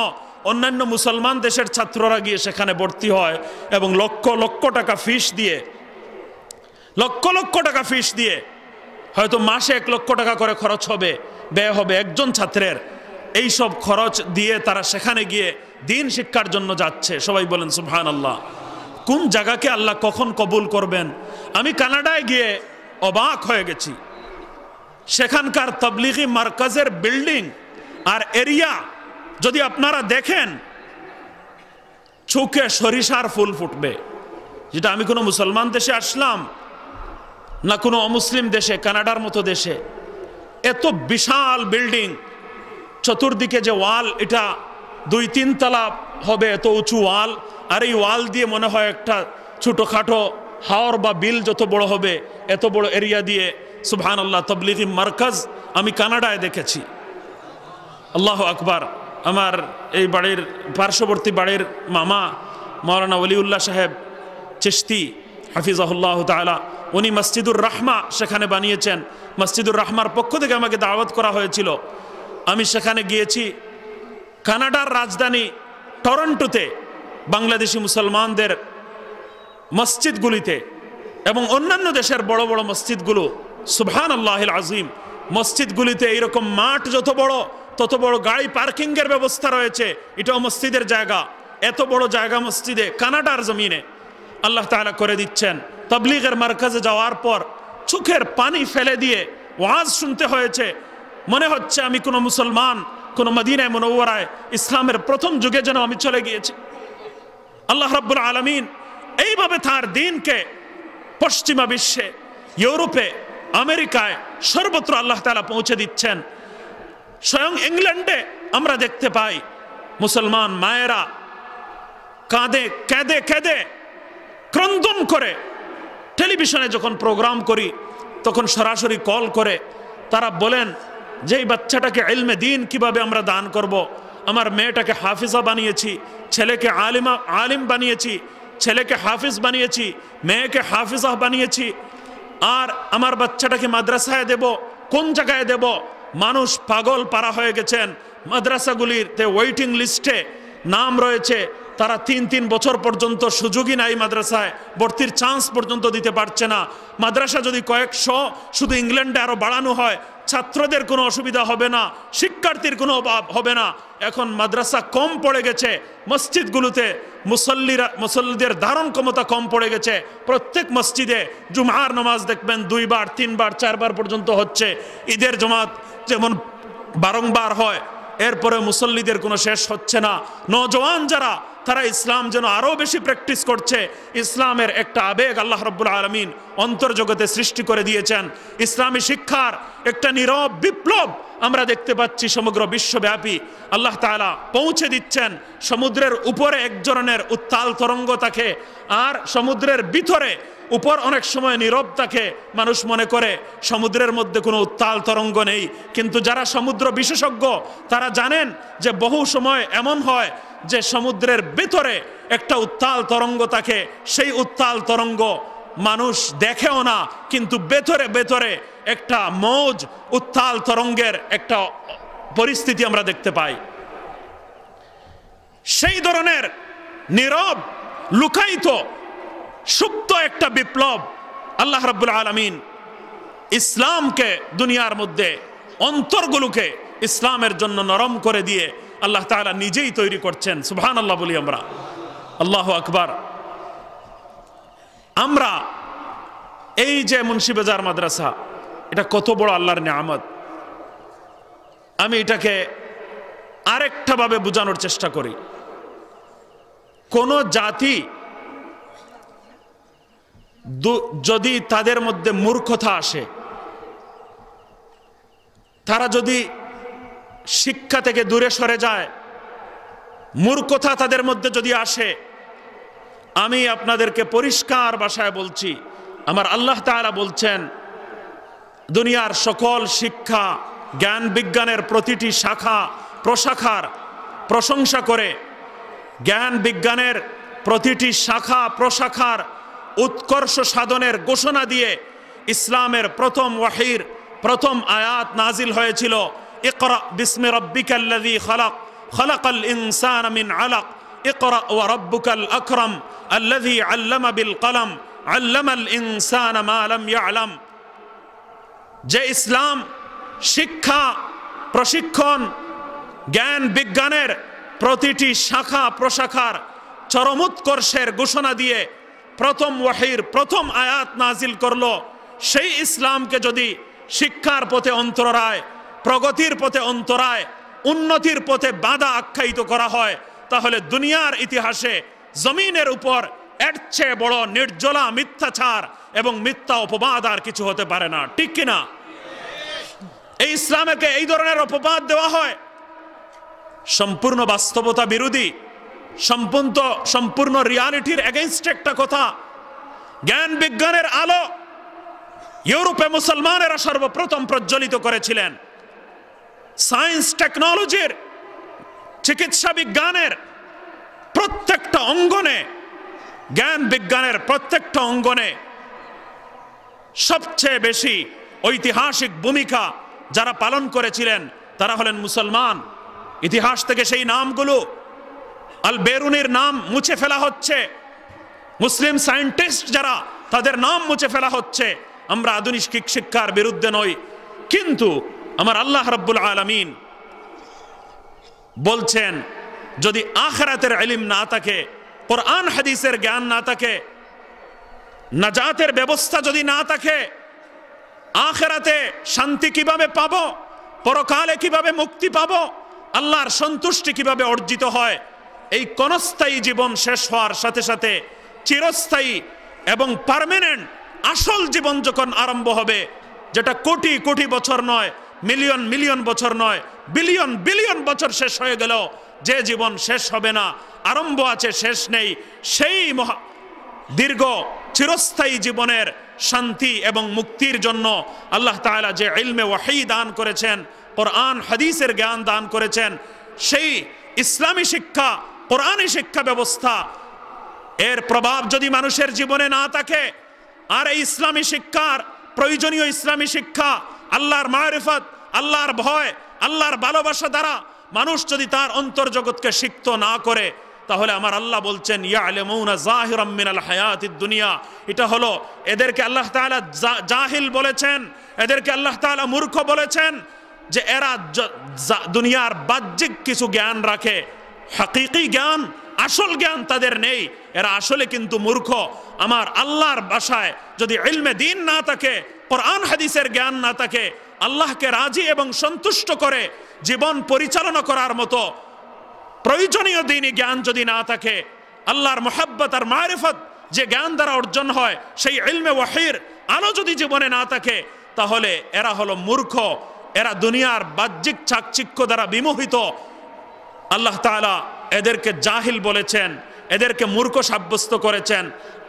অন্যান্য মুসলমান দেশের ছাত্ররা গিয়ে সেখানে ভর্তি হয় এবং লক্ষ লক্ষ টাকা ফিস দিয়ে, লক্ষ লক্ষ টাকা ফিস দিয়ে, হয়তো মাসে 1 লক্ষ টাকা করে খরচ হবে, ব্যয় হবে একজন ছাত্রের। এই সব খরচ দিয়ে তারা সেখানে গিয়ে দিন শিক্ষার জন্য যাচ্ছে। সবাই বলেন সুবহানাল্লাহ। কোন জায়গাকে আল্লাহ কখন কবুল করবেন। আমি কানাডায় গিয়ে অবাক হয়ে গেছি। সেখানকার তাবলিগি মার্কাজের বিল্ডিং আর এরিয়া যদি আপনারা দেখেন, চোখে সরিষার ফুল ফুটবে। যেটা আমি কোনো মুসলমান দেশে আসলাম না কোনো অমুসলিম দেশে, কানাডার মতো দেশে এত বিশাল বিল্ডিং, চতুর্দিকে যে ওয়াল, এটা 2-3 তলা হবে, এত উঁচু ওয়াল। আর এই ওয়াল দিয়ে মনে হয় একটা ছোটোখাটো হাওর বা বিল যত বড় হবে, এত বড় এরিয়া দিয়ে সুবহানাল্লাহ তাবলিগি মার্কাজ আমি কানাডায় দেখেছি। আল্লাহু আকবার। আমার এই বাড়ির পার্শ্ববর্তী বাড়ির মামা মাওলানা ওলিউল্লাহ সাহেব চিশতি হাফিজাহুল্লাহ তাআলা, উনি মসজিদুর রাহমা সেখানে বানিয়েছেন। মসজিদুর রাহমার পক্ষ থেকে আমাকে দাওয়াত করা হয়েছিল, আমি সেখানে গিয়েছি। কানাডার রাজধানী টরন্টোতে বাংলাদেশি মুসলমানদের মসজিদগুলিতে এবং অন্যান্য দেশের বড় বড় মসজিদগুলো, সুবহানাল্লাহিল আযীম, মসজিদগুলিতে এইরকম মাঠ যত বড় তত বড় গাড়ি পার্কিংয়ের ব্যবস্থা রয়েছে। এটাও মসজিদের জায়গা। এত বড় জায়গা মসজিদে কানাডার জমিনে আল্লাহ তাআলা করে দিচ্ছেন। তাবলীগের মার্কাজে যাওয়ার পর চোখের পানি ফেলে দিয়ে ওয়াজ শুনতে হয়েছে। মনে হচ্ছে আমি কোনো মুসলমান, কোনো মদিনায়ে মুনাওয়ারায় ইসলামের প্রথম যুগে যেন আমি চলে গিয়েছি। আল্লাহ রাব্বুল আলামিন এইভাবে তার দ্বীনকে পশ্চিমা বিশ্বে, ইউরোপে, আমেরিকায় সর্বত্র আল্লাহ তাআলা পৌঁছে দিচ্ছেন। স্বয়ং ইংল্যান্ডে আমরা দেখতে পাই মুসলমান মায়েরা কাঁদে কেঁদে কেঁদে ক্রন্দন করে, টেলিভিশনে যখন প্রোগ্রাম করি তখন সরাসরি কল করে তারা বলেন যে এই বাচ্চাটাকে ইলমে দ্বীন কিভাবে আমরা দান করব। আমার মেয়েটাকে হাফিজা বানিয়েছি, ছেলেকে আলিম বানিয়েছি, ছেলেকে হাফিজ বানিয়েছি, মেয়েকে হাফিজা বানিয়েছি, আর আমার বাচ্চাটাকে মাদ্রাসায় দেব, কোন জায়গায় দেব। মানুষ পাগল পারা হয়ে গেছেন। মাদ্রাসাগুলিতে ওয়েটিং লিস্টে নাম রয়েছে, তারা 3 বছর পর্যন্ত সুযোগই নাই, মাদ্রাসায় ভর্তির চান্স পর্যন্ত দিতে পারছে না। মাদ্রাসা যদি কয়েকশো শুধু ইংল্যান্ডে আরও বাড়ানো হয়, ছাত্রদের কোনো অসুবিধা হবে না, শিক্ষার্থীর কোনো অভাব হবে না। এখন মাদ্রাসা কম পড়ে গেছে, মসজিদগুলোতে মুসল্লিদের ধারণ ক্ষমতা কম পড়ে গেছে। প্রত্যেক মসজিদে জুমার নামাজ দেখবেন 2 বার 3 বার 4 বার পর্যন্ত হচ্ছে। ঈদের জমাত যেমন বারংবার হয়, এরপরে মুসল্লিদের কোনো শেষ হচ্ছে না। নওজওয়ান যারা, তারা ইসলাম যেন আরও বেশি প্র্যাকটিস করছে। ইসলামের একটা আবেগ আল্লাহ রাব্বুল আলামিন অন্তর্জগতে সৃষ্টি করে দিয়েছেন। ইসলামী শিক্ষার একটা নীরব বিপ্লব আমরা দেখতে পাচ্ছি সমগ্র বিশ্বব্যাপী। আল্লাহ তাআলা পৌঁছে দিচ্ছেন। সমুদ্রের উপরে এক ধরনের উত্তাল তরঙ্গ থাকে, আর সমুদ্রের ভিতরে উপর অনেক সময় নীরব থাকে। মানুষ মনে করে সমুদ্রের মধ্যে কোনো উত্তাল তরঙ্গ নেই, কিন্তু যারা সমুদ্র বিশেষজ্ঞ তারা জানেন যে বহু সময় এমন হয় যে সমুদ্রের ভিতরে একটা উত্তাল তরঙ্গ থাকে। সেই উত্তাল তরঙ্গ মানুষ দেখেও না, কিন্তু ভেতরে ভেতরে একটা মৌজ, উত্তাল তরঙ্গের একটা পরিস্থিতি আমরা দেখতে পাই। সেই ধরনের নীরব, লুকায়িত, সুপ্ত একটা বিপ্লব আল্লাহ রাব্বুল আলামিন ইসলামকে দুনিয়ার মধ্যে, অন্তরগুলোকে ইসলামের জন্য নরম করে দিয়ে আল্লাহ তাআলা নিজেই তৈরি করছেন। সুবহানাল্লাহ বলি আমরা, আল্লাহু আকবার। আমরা এই যে মুন্সিবাজার মাদ্রাসা, এটা কত বড় আল্লাহর নিয়ামত। আমি এটাকে আরেকটা ভাবে বোঝানোর চেষ্টা করি। কোন জাতি যদি তাদের মধ্যে মূর্খতা আসে, তারা যদি শিক্ষা থেকে দূরে সরে যায়, মূর্খতা তাদের মধ্যে যদি আসে, আমি আপনাদেরকে পরিষ্কার ভাষায় বলছি, আমার আল্লাহ তাআলা বলছেন দুনিয়ার সকল শিক্ষা জ্ঞান বিজ্ঞানের প্রতিটি শাখা প্রশাখার প্রশংসা করে, জ্ঞান বিজ্ঞানের প্রতিটি শাখা প্রশাখার উৎকর্ষ সাধনের ঘোষণা দিয়ে ইসলামের প্রথম ওয়াহির প্রথম আয়াত নাজিল হয়েছিল, ইকরা বিসমি রাব্বিকাল্লাযী খালাক খালাকাল ইনসানা মিন আলাক ইকরা ওয়া রাব্বুকাল আকরাম আল্লাযী আল্লামা বিল কলম আল্লামাল ইনসানা মা লাম ইয়ালাম। যে ইসলাম শিক্ষা প্রশিক্ষণ জ্ঞান বিজ্ঞানের প্রতিটি শাখা প্রশাখার চরমোৎকর্ষের ঘোষণা দিয়ে প্রথম ওয়াহির প্রথম আয়াত নাজিল করলো, সেই ইসলামকে যদি শিক্ষার পথে অন্তরায়, প্রগতির পথে অন্তরায়, উন্নতির পথে বাধা আখ্যায়িত করা হয়, তাহলে দুনিয়ার ইতিহাসে জমিনের উপর এর চেয়ে বড় নির্জলা মিথ্যাচার এবং মিথ্যা অপবাদ আর কিছু হতে পারে না। ঠিক কিনা? এই ইসলামকে এই ধরনের অপবাদ দেওয়া হয় সম্পূর্ণ বাস্তবতা বিরোধী, সম্পূর্ণ রিয়ালিটির এগেইনস্ট একটা কথা। জ্ঞান বিজ্ঞানের আলো ইউরোপে মুসলমানেরা সর্বপ্রথম প্রজ্বলিত করেছিলেন। সায়েন্স টেকনোলজির চিকিৎসা বিজ্ঞানের প্রত্যেকটা অঙ্গনে, জ্ঞান বিজ্ঞানের প্রত্যেকটা অঙ্গনে সবচেয়ে বেশি ঐতিহাসিক ভূমিকা যারা পালন করেছিলেন তারা হলেন মুসলমান। ইতিহাস থেকে সেই নামগুলো আল বেরুনির নাম মুছে ফেলা হচ্ছে, মুসলিম সায়েন্টিস্ট যারা তাদের নাম মুছে ফেলা হচ্ছে। আমরা আধুনিক শিক্ষার বিরুদ্ধে নই, কিন্তু আমার আল্লাহ রাব্বুল আলামিন বলছেন যদি আখিরাতের ইলম না থাকে, কোরআন হাদিসের জ্ঞান না থাকে, নাজাতের ব্যবস্থা যদি না থাকে, আখিরাতে শান্তি কিভাবে পাবো, পরকালে কিভাবে মুক্তি পাবো, আল্লাহর সন্তুষ্টি কিভাবে অর্জিত হয়, এই ক্ষণস্থায়ী জীবন শেষ হওয়ার সাথে সাথে চিরস্থায়ী এবং পার্মানেন্ট আসল জীবন যখন আরম্ভ হবে, যেটা কোটি কোটি বছর নয়, মিলিয়ন মিলিয়ন বছর নয়, বিলিয়ন বিলিয়ন বছর শেষ হয়ে গেল, যে জীবন শেষ হবে না, আরম্ভ আছে শেষ নেই, সেই দীর্ঘ চিরস্থায়ী জীবনের শান্তি এবং মুক্তির জন্য আল্লাহ তাআলা যে ইলমে ওয়াহী দান করেছেন, কোরআন হাদিসের জ্ঞান দান করেছেন, সেই ইসলামী শিক্ষা কোরআনী শিক্ষা ব্যবস্থা এর প্রভাব যদি মানুষের জীবনে না থাকে, আর এই ইসলামী শিক্ষার প্রয়োজনীয় ইসলামী শিক্ষা আল্লাহর মারিফত, আল্লাহর ভয়, আল্লাহর ভালোবাসা দ্বারা মানুষ যদি তার অন্তর্জগৎকে সিক্ত না করে, তাহলে আমার আল্লাহ বলছেন ইয়ালামুনা যাহিরাম মিনাল হায়াতিদ দুনিয়া। এটা হলো এদেরকে আল্লাহ তাআলা জাহিল বলেছেন, এদেরকে আল্লাহ তাআলা মূর্খ বলেছেন, যে এরা দুনিয়ার বাহ্যিক কিছু জ্ঞান রাখে, হাকিকি জ্ঞান আসল জ্ঞান তাদের নেই, এরা আসলে কিন্তু মূর্খ। আমার আল্লাহর ভাষায় যদি ইলমে দ্বীন না থাকে, কোরআন হাদিসের জ্ঞান না থাকে, আল্লাহকে রাজি এবং সন্তুষ্ট করে জীবন পরিচালনা করার মতো প্রয়োজনীয় দ্বীনি জ্ঞান যদি না থাকে, আল্লাহর মুহাব্বত আর মারিফত যে জ্ঞান দ্বারা অর্জন হয়, সেই ইলমে ওয়াহীর আলো যদি জীবনে না থাকে, তাহলে এরা হলো মূর্খ, এরা দুনিয়ার বাহ্যিক চাকচিক্য দ্বারা বিমোহিত। আল্লাহ তাআলা এদেরকে জাহিল বলেছেন, এদেরকে মূর্খ সাব্যস্ত করেছেন।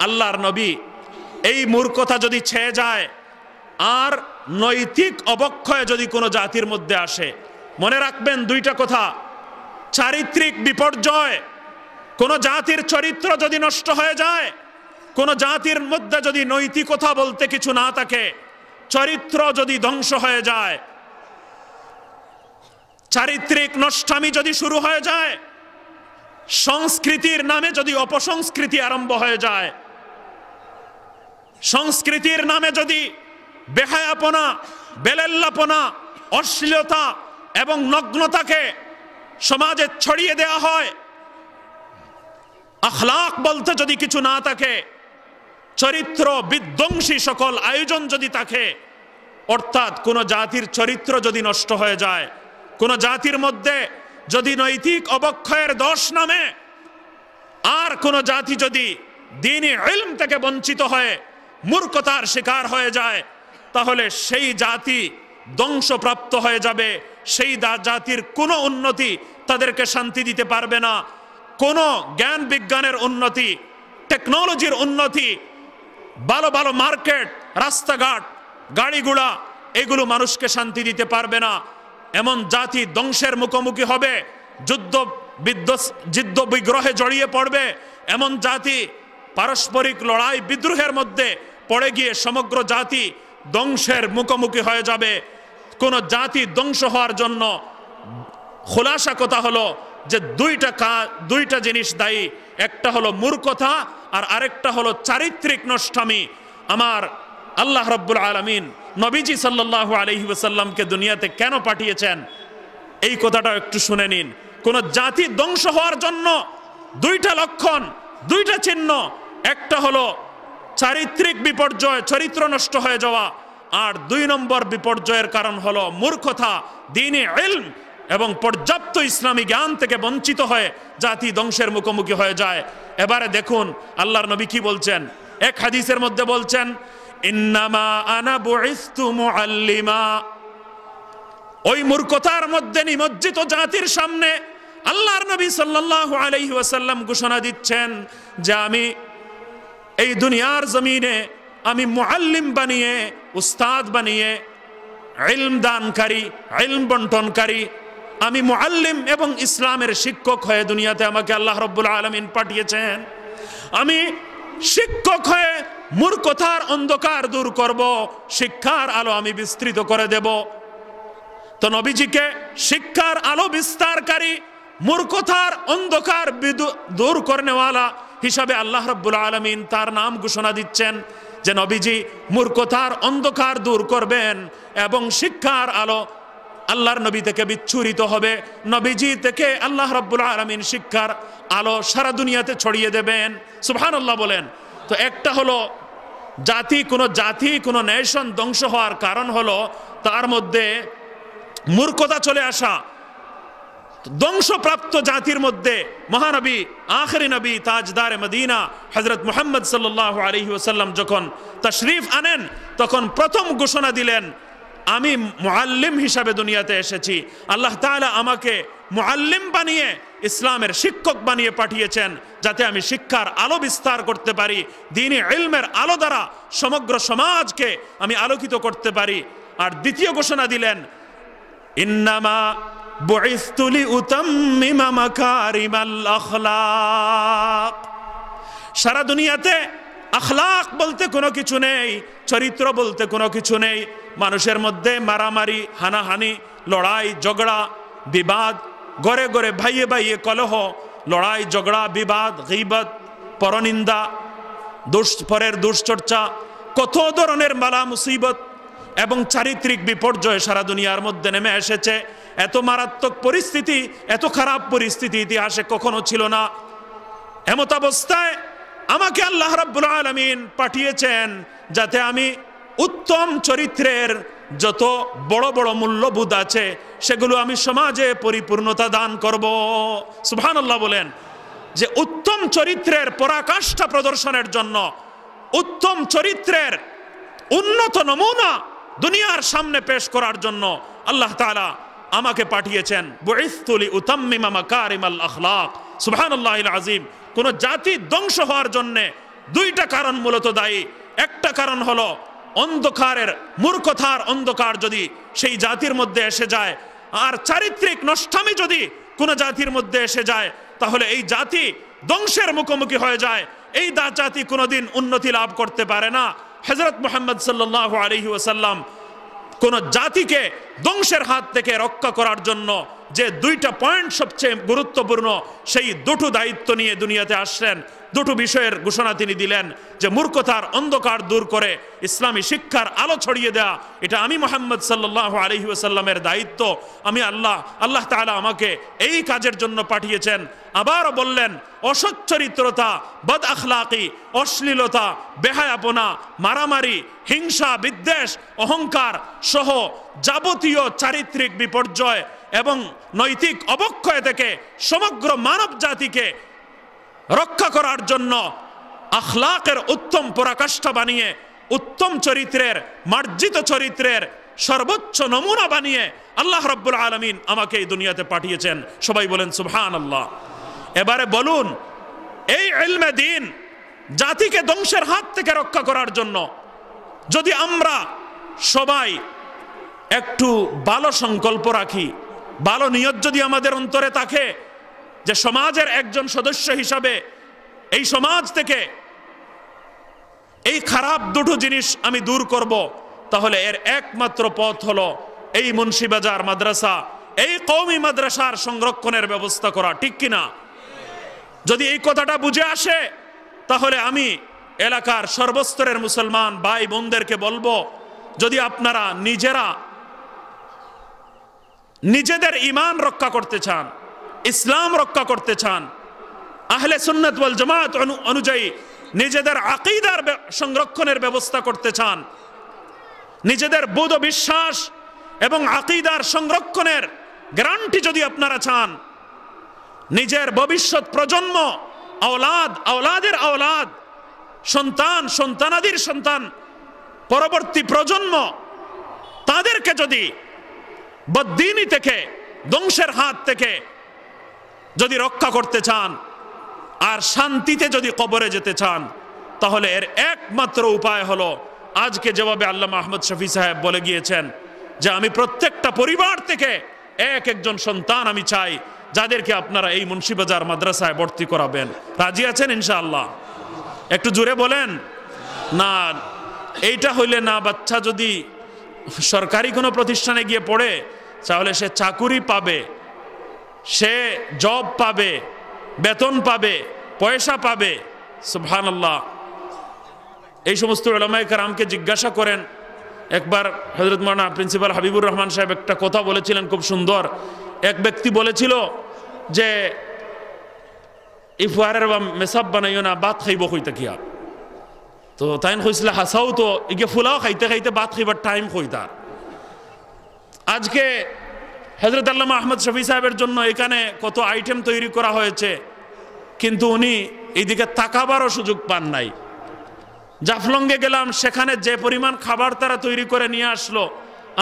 আল্লাহর নবী এই মূর্খতা যদি ছেয়ে যায় আর নৈতিক অবক্ষয় যদি কোনো জাতির মধ্যে আসে, মনে রাখবেন দুইটা কথা, চারিত্রিক বিপর্যয়, কোন জাতির চরিত্র যদি নষ্ট হয়ে যায়, কোন জাতির মধ্যে যদি নৈতিকতা বলতে কিছু না থাকে, চরিত্র যদি ধ্বংস হয়ে যায়, চারিত্রিক নষ্টামি যদি শুরু হয়ে যায়, সংস্কৃতির নামে যদি অপসংস্কৃতি আরম্ভ হয়ে যায়, সংস্কৃতির নামে যদি বেহায়াপনা, বেলেল্লাপনা, অশ্লীলতা এবং নগ্নতাকে সমাজে ছড়িয়ে দেওয়া হয়, আখলাক বলতে যদি কিছু না থাকে, চরিত্র বিধ্বংসী সকল আয়োজন যদি থাকে, অর্থাৎ কোন জাতির চরিত্র যদি নষ্ট হয়ে যায়, কোন জাতির মধ্যে যদি নৈতিক অবক্ষয়ের দোষ নামে, আর কোন জাতি যদি দ্বীনি ইলম থেকে বঞ্চিত হয়ে মূর্খতার শিকার হয়ে যায়, তাহলে সেই জাতি ধ্বংসপ্রাপ্ত হয়ে যাবে। সেই জাতির কোনো উন্নতি তাদেরকে শান্তি দিতে পারবে না, কোনো জ্ঞান বিজ্ঞানের উন্নতি, টেকনোলজির উন্নতি ভালো ভালো মার্কেট, রাস্তাঘাট, গাড়িগুড়া, এগুলো মানুষকে শান্তি দিতে পারবে না। এমন জাতি ধ্বংসের মুখোমুখি হবে, যুদ্ধ বিগ্রহে জড়িয়ে পড়বে। এমন জাতি পারস্পরিক লড়াই বিদ্রোহের মধ্যে পড়ে গিয়ে সমগ্র জাতি ধ্বংসের মুখোমুখি হয়ে যাবে। কোন জাতি ধ্বংস হওয়ার জন্য খোলাসা কথা হলো যে দুইটা জিনিস দায়ী। একটা হলো মূর্খতা আর আরেকটা হলো চারিত্রিক নষ্টামি। আমার আল্লাহ রাব্বুল আলামিন নবীজি সাল্লাল্লাহু আলাইহি ওয়াসাল্লামকে দুনিয়াতে কেন পাঠিয়েছেন এই কথাটা একটু শুনে নিন। কোন জাতি ধ্বংস হওয়ার জন্য দুইটা লক্ষণ, দুইটা চিহ্ন। একটা হলো চারিত্রিক বিপর্যয়, চরিত্র নষ্ট হয়ে যাওয়া, আর 2 নম্বর বিপর্যয়ের কারণ হলো মূর্খতা, দ্বীনি ইলম এবং পর্যাপ্ত ইসলামী জ্ঞান থেকে বঞ্চিত হয়ে জাতি ধ্বংসের মুখোমুখি হয়ে যায়। এবারে দেখুন আল্লাহর নবী কি বলছেন। এক হাদিসের মধ্যে বলছেন, ইন্নামা আনা বুইসতু মুআল্লিমা। ওই মূর্খতার মধ্যে নিমজ্জিত জাতির সামনে আল্লাহর নবী সাল্লাল্লাহু আলাইহি ওয়াসাল্লাম ঘোষণা দিচ্ছেন যে আমি এই দুনিয়ার জমিনে আমি মুআল্লিম বানিয়ে, উস্তাদ বানিয়ে, ইলম দানকারী, ইলম বন্টনকারী, আমি মুআল্লিম এবং ইসলামের শিক্ষক হয়ে দুনিয়াতে আমাকে আল্লাহ রাব্বুল আলামিন পাঠিয়েছেন। আমি শিক্ষক হয়ে মূর্খতার অন্ধকার দূর করব, শিক্ষার আলো আমি বিস্তৃত করে দেব। তো নবীজিকে শিক্ষার আলো বিস্তারকারী, মূর্খতার অন্ধকার দূর করনেওয়ালা হিসাবে আল্লাহ রাব্বুল আলামিন তার নাম ঘোষণা দিচ্ছেন যে নবীজি মূর্খতার অন্ধকার দূর করবেন এবং শিক্ষার আলো আল্লাহর নবী থেকে বিচ্ছুরিত হবে। নবীজি থেকে আল্লাহ রাব্বুল আলামিন শিক্ষার আলো সারা দুনিয়াতে ছড়িয়ে দেবেন। সুবহানাল্লাহ বলেন। তো একটা হলো কোনো নেশন ধ্বংস হওয়ার কারণ হলো তার মধ্যে মূর্খতা চলে আসা। ধ্বংসপ্রাপ্ত জাতির মধ্যে মহানবী, আখেরি নবী, তাজদারে মদিনা হযরত মুহাম্মদ সাল্লাল্লাহু আলাইহি ওয়াসাল্লাম যখন তাশরীফ আনেন তখন প্রথম ঘোষণা দিলেন, আমি মুআল্লিম হিসাবে দুনিয়াতে এসেছি। আল্লাহ তাআলা আমাকে মুআল্লিম বানিয়ে, ইসলামের শিক্ষক বানিয়ে পাঠিয়েছেন যাতে আমি শিক্ষার আলো বিস্তার করতে পারি, দ্বীনি ইলমের আলো দ্বারা সমগ্র সমাজকে আমি আলোকিত করতে পারি। আর দ্বিতীয় ঘোষণা দিলেন, ইন্নামা বুইসতু লিউতাম্মিমা মাকারিমাল আখলাক। সারা দুনিয়াতে আখলাক বলতে কোনো কিছু নেই, চরিত্র বলতে কোনো কিছু নেই। মানুষের মধ্যে মারামারি, হানাহানি, লড়াই ঝগড়া, বিবাদ, ঘরে ঘরে ভাইয়ে ভাইয়ে কলহ, লড়াই ঝগড়া, বিবাদ, গীবত, পরনিন্দা, পরের দুশ্চর্চা, কত ধরনের বালা মুসিবত এবং চারিত্রিক বিপর্যয় সারা দুনিয়ার মধ্যে নেমে এসেছে। এত মারাত্মক পরিস্থিতি, এত খারাপ পরিস্থিতি ইতিহাসে কখনো ছিল না। এমত অবস্থায় আমাকে আল্লাহ রাব্বুল আলামিন পাঠিয়েছেন যাতে আমি উত্তম চরিত্রের যত বড় বড় মূল্যবোধ আছে সেগুলো আমি সমাজে পরিপূর্ণতা দান করব। সুবহানাল্লাহ বলেন। যে উত্তম চরিত্রের পরাকাষ্ঠা প্রদর্শনের জন্য, উত্তম চরিত্রের উন্নত নমুনা দুনিয়ার সামনে পেশ করার জন্য আল্লাহ তাআলা আমাকে পাঠিয়েছেন। বুইসতু লিউতাম্মিমা মাকারিমাল আখলাক। সুবহানাল্লাহিল আযীম। কোন জাতি ধ্বংস হওয়ার জন্য 2টা কারণ মূলত দায়ী। একটা কারণ হলো অন্ধকারের, মূর্খতার অন্ধকার যদি সেই জাতির মধ্যে এসে যায়, আর চারিত্রিক নষ্টামি যদি কোন জাতির মধ্যে এসে যায়, তাহলে এই জাতি ধ্বংসের মুখোমুখি হয়ে যায়। এই জাতি কোনোদিন উন্নতি লাভ করতে পারে না। হযরত মুহাম্মদ সাল্লাল্লাহু আলাইহি ওয়াসাল্লাম কোন জাতিকে ধ্বংসের হাত থেকে রক্ষা করার জন্য যে 2টা পয়েন্ট সবচেয়ে গুরুত্বপূর্ণ, সেই 2টো দায়িত্ব নিয়ে দুনিয়াতে আসলেন। 2টো বিষয়ের ঘোষণা তিনি দিলেন যে মূর্খতার অন্ধকার দূর করে ইসলামী শিক্ষার আলো ছড়িয়ে দেয়া, এটা আমি মুহাম্মদ সাল্লাল্লাহু আলাইহি ওয়াসাল্লামের দায়িত্ব। আমি আল্লাহ তাআলা আমাকে এই কাজের জন্য পাঠিয়েছেন। আবারও বললেন, অসচ্চরিত্রতা, বদ আখলাকি, অশ্লীলতা, বেহায়াপনা, মারামারি, হিংসা, বিদ্বেষ, অহংকার সহ যাবতীয় চারিত্রিক বিপর্যয় এবং নৈতিক অবক্ষয় থেকে সমগ্র মানব জাতিকে রক্ষা করার জন্য আখলাকের উত্তম পরাকাষ্ঠা বানিয়ে, উত্তম চরিত্রের, মার্জিত চরিত্রের সর্বোচ্চ নমুনা বানিয়ে আল্লাহ রাব্বুল আলামিন আমাকে এই দুনিয়াতে পাঠিয়েছেন। সবাই বলেন সুবহানাল্লাহ। এবারে বলুন, এই ইলমে দ্বীন জাতিকে ধ্বংসের হাত থেকে রক্ষা করার জন্য যদি আমরা সবাই একটু ভালো সংকল্প রাখি, ভালো নিয়ত যদি আমাদের অন্তরে থাকে যে সমাজের একজন সদস্য হিসাবে এই সমাজ থেকে এই খারাপ দুটো জিনিস আমি দূর করব, তাহলে এর একমাত্র পথ হলো এই মুন্সিবাজার মাদ্রাসা, এই কওমি মাদ্রাসার সংরক্ষণের ব্যবস্থা করা। ঠিক কিনা? যদি এই কথাটা বুঝে আসে তাহলে আমি এলাকার সর্বস্তরের মুসলমান ভাই বোনদেরকে বলবো, যদি আপনারা নিজেদের ঈমান রক্ষা করতে চান, ইসলাম রক্ষা করতে চান, আহলে সুন্নাত ওয়াল জামাত অনুযায়ী নিজেদের আকীদার সংরক্ষণের ব্যবস্থা করতে চান, নিজেদের বোধ বিশ্বাস এবং আকীদার সংরক্ষণের গ্যারান্টি যদি আপনারা চান, নিজের ভবিষ্যৎ প্রজন্ম, আওলাদের আওলাদ, সন্তান, সন্তানাদির সন্তান, পরবর্তী প্রজন্ম, তাদেরকে যদি বদ্দিনী থেকে, ধ্বংসের হাত থেকে যদি রক্ষা করতে চান আর শান্তিতে যদি কবরে যেতে চান, তাহলে এর একমাত্র উপায় হলো আজকে যেভাবে আল্লামা আহমদ শফি সাহেব বলে গিয়েছেন যে আমি প্রত্যেকটা পরিবার থেকে একজন সন্তান আমি চাই যাদেরকে আপনারা এই মুন্সিবাজার মাদ্রাসায় ভর্তি করাবেন। রাজি আছেন ইনশাআল্লাহ? একটু জোরে বলেন না। এইটা হইলে না, বাচ্চা যদি সরকারি কোনো প্রতিষ্ঠানে গিয়ে পড়ে তাহলে সে চাকুরি পাবে, সে জব পাবে, বেতন পাবে, পয়সা পাবে। সুবহানাল্লাহ। এই সমস্ত উলামায়ে কেরামকে জিজ্ঞাসা করেন। একবার হযরত মাওলানা প্রিন্সিপাল হাবিবুর রহমান সাহেব একটা কথা বলেছিলেন খুব সুন্দর। এক ব্যক্তি বলেছিল যে ইফওয়ারের বা মেসাব বানাইও না, ভাত খাইব কইতা কিয়া। তো তাই কইছিল হাসাও তো ইগে ফুলাও খাইতে খাইতে ভাত খাইবার টাইম কইতা। আজকে হযরত আল্লামা আহমদ শফি সাহেবের জন্য এখানে কত আইটেম তৈরি করা হয়েছে, কিন্তু উনি এইদিকে তাকাবারও সুযোগ পান নাই। জাফলংয়ে গেলাম, সেখানে যে পরিমাণ খাবার তারা তৈরি করে নিয়ে আসলো,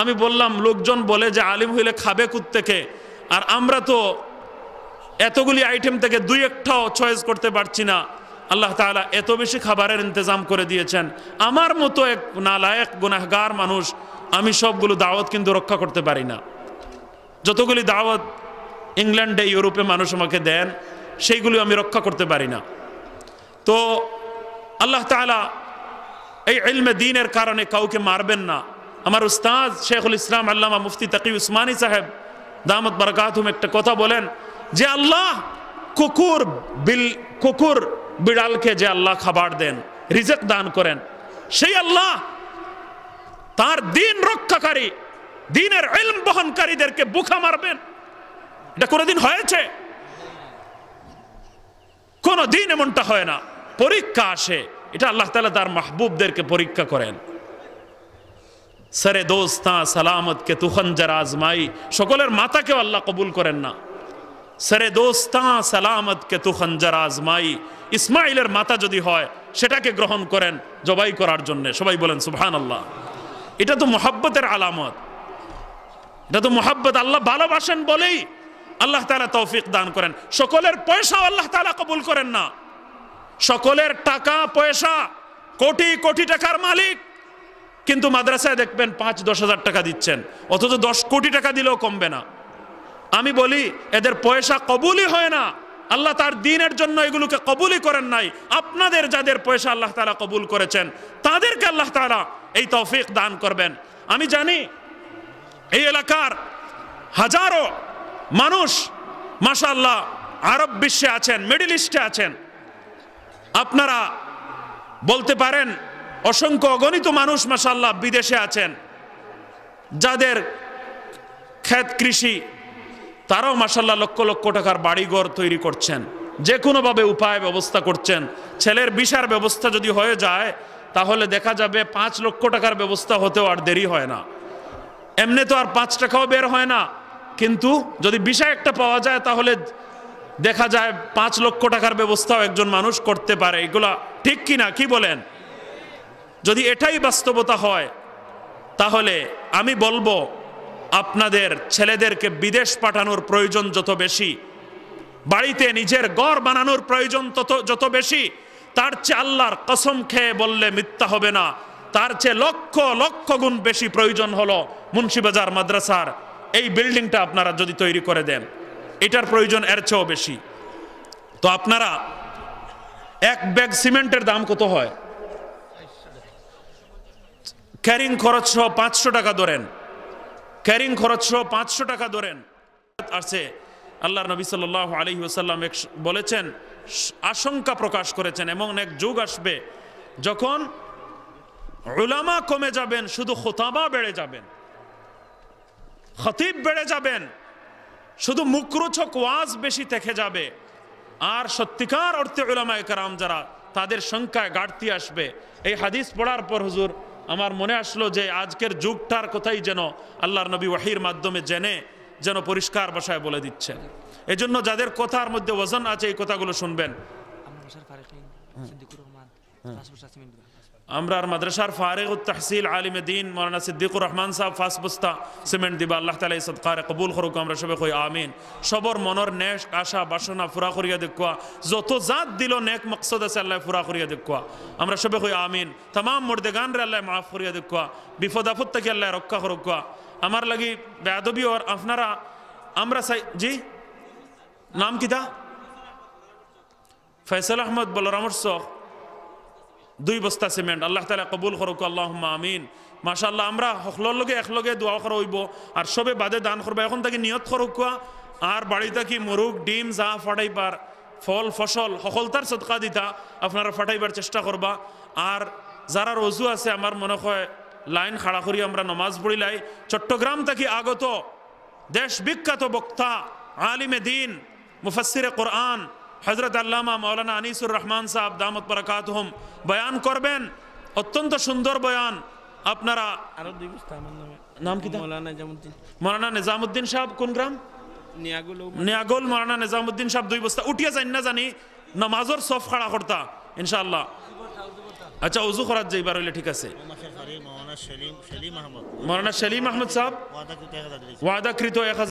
আমি বললাম লোকজন বলে যে আলিম হইলে খাবে কুত্তেকে, আর আমরা তো এতগুলি আইটেম থেকে দুই একটাও চয়েস করতে পারছি না। আল্লাহ তাআলা এত বেশি খাবারের ইন্তজাম করে দিয়েছেন। আমার মতো এক নালায়েক গুনাহগার মানুষ, আমি সবগুলো দাওয়াত কিন্তু রক্ষা করতে পারি না। যতগুলি দাওয়াত ইংল্যান্ডে, ইউরোপে মানুষ আমাকে দেন, সেইগুলো আমি রক্ষা করতে পারি না। তো আল্লাহ তাআলা এই ইলমে দ্বীনের কারণে কাউকে মারবেন না। আমার উস্তাদ শেখুল ইসলাম আল্লামা মুফতি তাকি উসমানী সাহেব দামাত বারাকাতুহুম একটা কথা বলেন যে আল্লাহ কুকুর বিড়ালকে যে আল্লাহ খাবার দেন, রিজক দান করেন, সেই আল্লাহ তার দ্বীন রক্ষাকারী, দ্বীনের ইলম বহনকারীদেরকে বুকা মারবেন? এটা কোনোদিন হয়েছে? কোনোদিন এমনটা হয় না। পরীক্ষা আসে, এটা আল্লাহ তাআলা তার মাহবুবদেরকে পরীক্ষা করেন। সরে দোস্তা সালামত কে তু খঞ্জর আজমাই, সকলের মাথাকেও আল্লাহ কবুল করেন না। সরে দোস্তা সালামত কে তু খঞ্জর আজমাই, ইসমাইলের মাথা যদি হয় সেটাকে গ্রহণ করেন জবাই করার জন্য। সবাই বলেন সুবহানাল্লাহ। এটা তো মুহাব্বতের আলামত, এটা তো মুহাব্বত। আল্লাহ ভালোবাসেন বলেই আল্লাহ তাআলা তৌফিক দান করেন। সকলের পয়সা আল্লাহ তাআলা কবুল করেন না। সকলের টাকা পয়সা, কোটি কোটি টাকার মালিক, কিন্তু মাদ্রাসায় দেখবেন 5-10 হাজার টাকা দিচ্ছেন, অথচ 10 কোটি টাকা দিলেও কমবে না। আমি বলি এদের পয়সা কবুলই হয় না। আল্লাহ তার দ্বীনের জন্য এগুলোকে কবুলই করেন নাই। আপনাদের যাদের পয়সা আল্লাহ তাআলা কবুল করেছেন তাদেরকে আল্লাহ তাআলা এই তৌফিক দান করবেন। আমি জানি এই এলাকার হাজারো মানুষ মাশাআল্লাহ আরব বিশ্বে আছেন, মিডল ইস্টে আছেন। আপনারা বলতে পারেন অসংখ্য অগণিত মানুষ মাশাআল্লাহ বিদেশে আছেন, যাদের ক্ষেত কৃষি, তারাও মাশাআল্লাহ লক্ষ লক্ষ টাকার বাড়িঘর তৈরি করছেন, যে কোনোভাবে উপায় ব্যবস্থা করছেন। ছেলের ভিসার ব্যবস্থা যদি হয়ে যায় তাহলে দেখা যাবে 5 লক্ষ টাকার ব্যবস্থা হতেও আর দেরি হয় না। এমনি তো আর 5 টাকাও বের হয় না, কিন্তু যদি ভিসা একটা পাওয়া যায় তাহলে দেখা যায় 5 লক্ষ টাকার ব্যবস্থাও একজন মানুষ করতে পারে। এগুলা ঠিক কিনা, কি বলেন? যদি এটাই বাস্তবতা হয় তাহলে আমি বলবো আপনাদের ছেলেদেরকে বিদেশ পাঠানোর প্রয়োজন যত বেশি, বাড়িতে নিজের ঘর বানানোর প্রয়োজন যত বেশি, তার চেয়ে আল্লাহর কসম খেয়ে বললে মিথ্যা হবে না, তার চেয়ে লক্ষ লক্ষ গুণ বেশি প্রয়োজন হলো মুন্সিবাজার মাদ্রাসার এই বিল্ডিংটা আপনারা যদি তৈরি করে দেন, এটার প্রয়োজন এর চেয়েও বেশি। তো আপনারা এক ব্যাগ সিমেন্টের দাম কত হয়? ক্যারিং খরচ সহ 500 টাকা ধরেন, ক্যারিং খরচ সহ 500 টাকা ধরেন। আছে আল্লাহর নবী সাল্লাল্লাহু আলাইহি ওয়াসাল্লাম বলেছেন, আশঙ্কা প্রকাশ করেছেন, এমন এক যুগ আসবে যখন উলামা কমে যাবেন, শুধু খুতাবা বেড়ে যাবেন, খতিব বেড়ে যাবেন, শুধু মুখরোচক ওয়াজ বেশি থেকে যাবে, আর সত্যিকার অর্থে উলামায়ে কেরাম যারা, তাদের সংখ্যায় ঘাটতি আসবে। এই হাদিস পড়ার পর হুজুর আমার মনে আসলো যে আজকের যুগটার কথাই যেন আল্লাহর নবী ওয়াহির মাধ্যমে জেনে যেন পরিষ্কার ভাষায় বলে দিচ্ছেন। এজন্য যাদের কথার মধ্যে ওজন আছে এই কথাগুলো শুনবেন। আমরা মাদ্রাসার ফারিগুত তাহসিল আলিমে দিন মাওলানা সিদ্দিকুর রহমান সাহেব 5 বস্তা সিমেন্ট দিবা, আল্লাহ তাআলা এই সদকারে কবুল করুক। আমরা সবাই কই আমিন। সবর মনের নেক আশা বাসনা পুরা করিয়া দেখুয়া, যত জাত দিল নেক মকসদ আছে আল্লাহ পুরা করিয়া দেখুয়া, আমরা সবাই কই আমিন। तमाम মুর্দেগান রে আল্লাহ মাফ করিয়া দেখুয়া, বিপদ আপদ থেকে আল্লাহ রক্ষা করুক। আমার লাগি বেয়াদবি আর আপনারা আমরা জি নাম কিতা ফয়সাল আহমদ বলরামর সখ 2 বস্তা সিমেন্ট, আল্লাহ তাআলা কবুল করুক, আল্লাহুম্মা আমিন। মাশাআল্লাহ আমরা সকলের লগে একলগে দোয়া করা হইব, আর সবে বাদে দান করবা। এখন থেকে নিয়ত করুক, আর বাড়িতে কি মুরগ ডিম যা ফাটাইবার ফল ফসল সকলতার সদকা দিতা আপনারা ফাটাইবার চেষ্টা করবা। আর যারা রোজু আছে আমার মনে হয় লাইন খাড়া করি আমরা নমাজ পড়িলাই। চট্টগ্রাম থেকে আগত দেশ বিখ্যাত বক্তা আলিমে দিন মুফাসসিরে কোরআন হযরত আল্লামা মাওলানা আনিসুর রহমান সাহেব দামত বারাকাতুহুম বয়ান করবেন, অত্যন্ত সুন্দর বয়ান। আপনারা আরো 2 বস্তা আমার নাম কি? মাওলানা নিজামউদ্দিন সাহেব কোন গ্রাম? নিয়াগোল। মাওলানা নিজামউদ্দিন সাহেব 2 বস্তা উঠিয়া যান না জানি নামাজের সফ খাড়া করতা ইনশাআল্লাহ। আচ্ছা ওযু করাত যাইবার হইলে ঠিক আছে। মাওলানা সেলিম আহমদ সাহেব ওয়াদাকৃত 1000।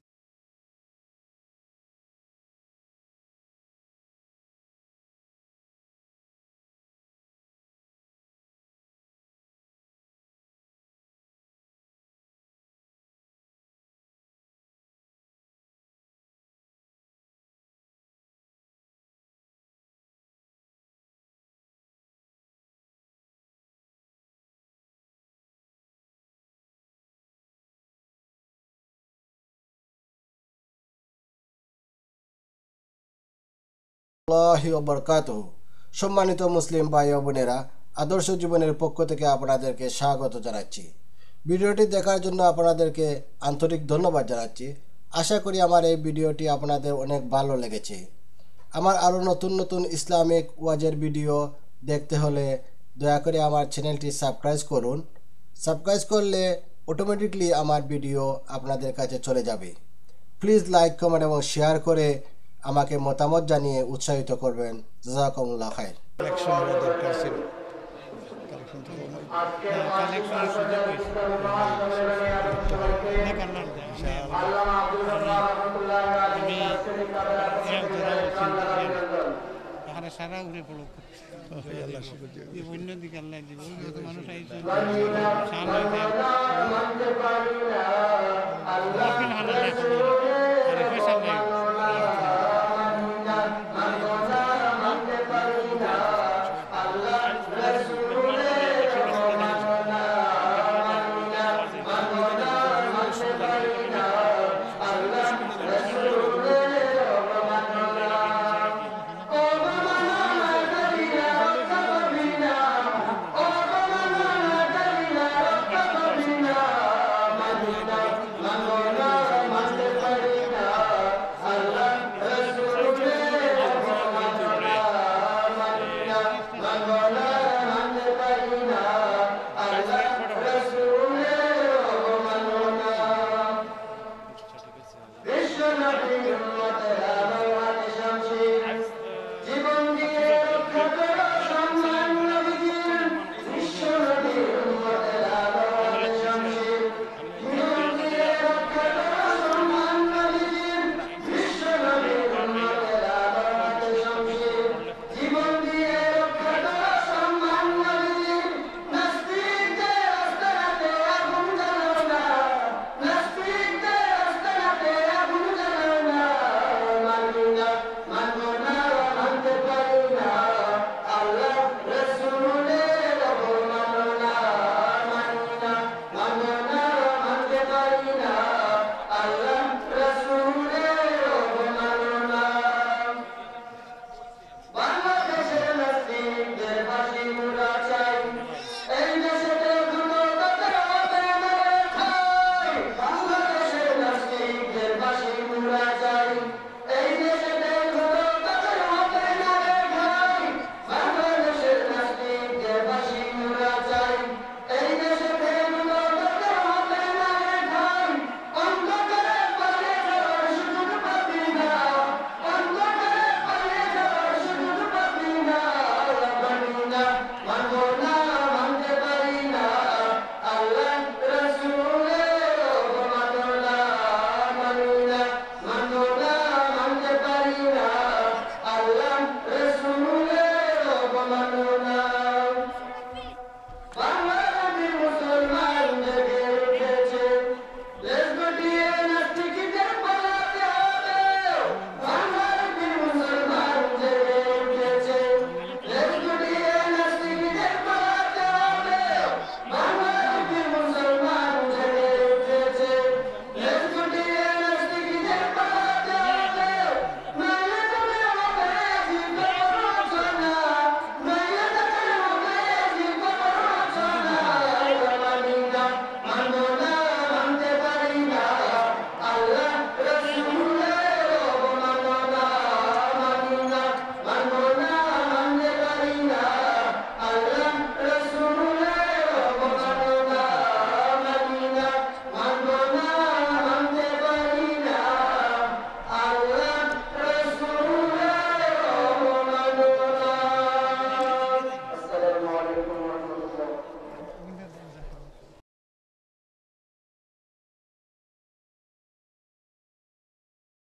সম্মানিত মুসলিম ভাই ও বোনেরা, আদর্শ জীবনের পক্ষ থেকে আপনাদেরকে স্বাগত জানাচ্ছি। ভিডিওটি দেখার জন্য আপনাদেরকে আন্তরিক ধন্যবাদ জানাচ্ছি। আশা করি আমার এই ভিডিওটি আপনাদের অনেক ভালো লেগেছে। আমার আরও নতুন নতুন ইসলামিক ওয়াজের ভিডিও দেখতে হলে দয়া করে আমার চ্যানেলটি সাবস্ক্রাইব করুন। সাবস্ক্রাইব করলে অটোমেটিকলি আমার ভিডিও আপনাদের কাছে চলে যাবে। প্লিজ লাইক, কমেন্ট এবং শেয়ার করে আমাকে মতামত জানিয়ে উৎসাহিত করবেন। জাযাকুমুল্লাহ খাইর। দরকার ছিল সারা উড়ে পড়ো অন্য দিকে আল্লাহ দিব মানুষ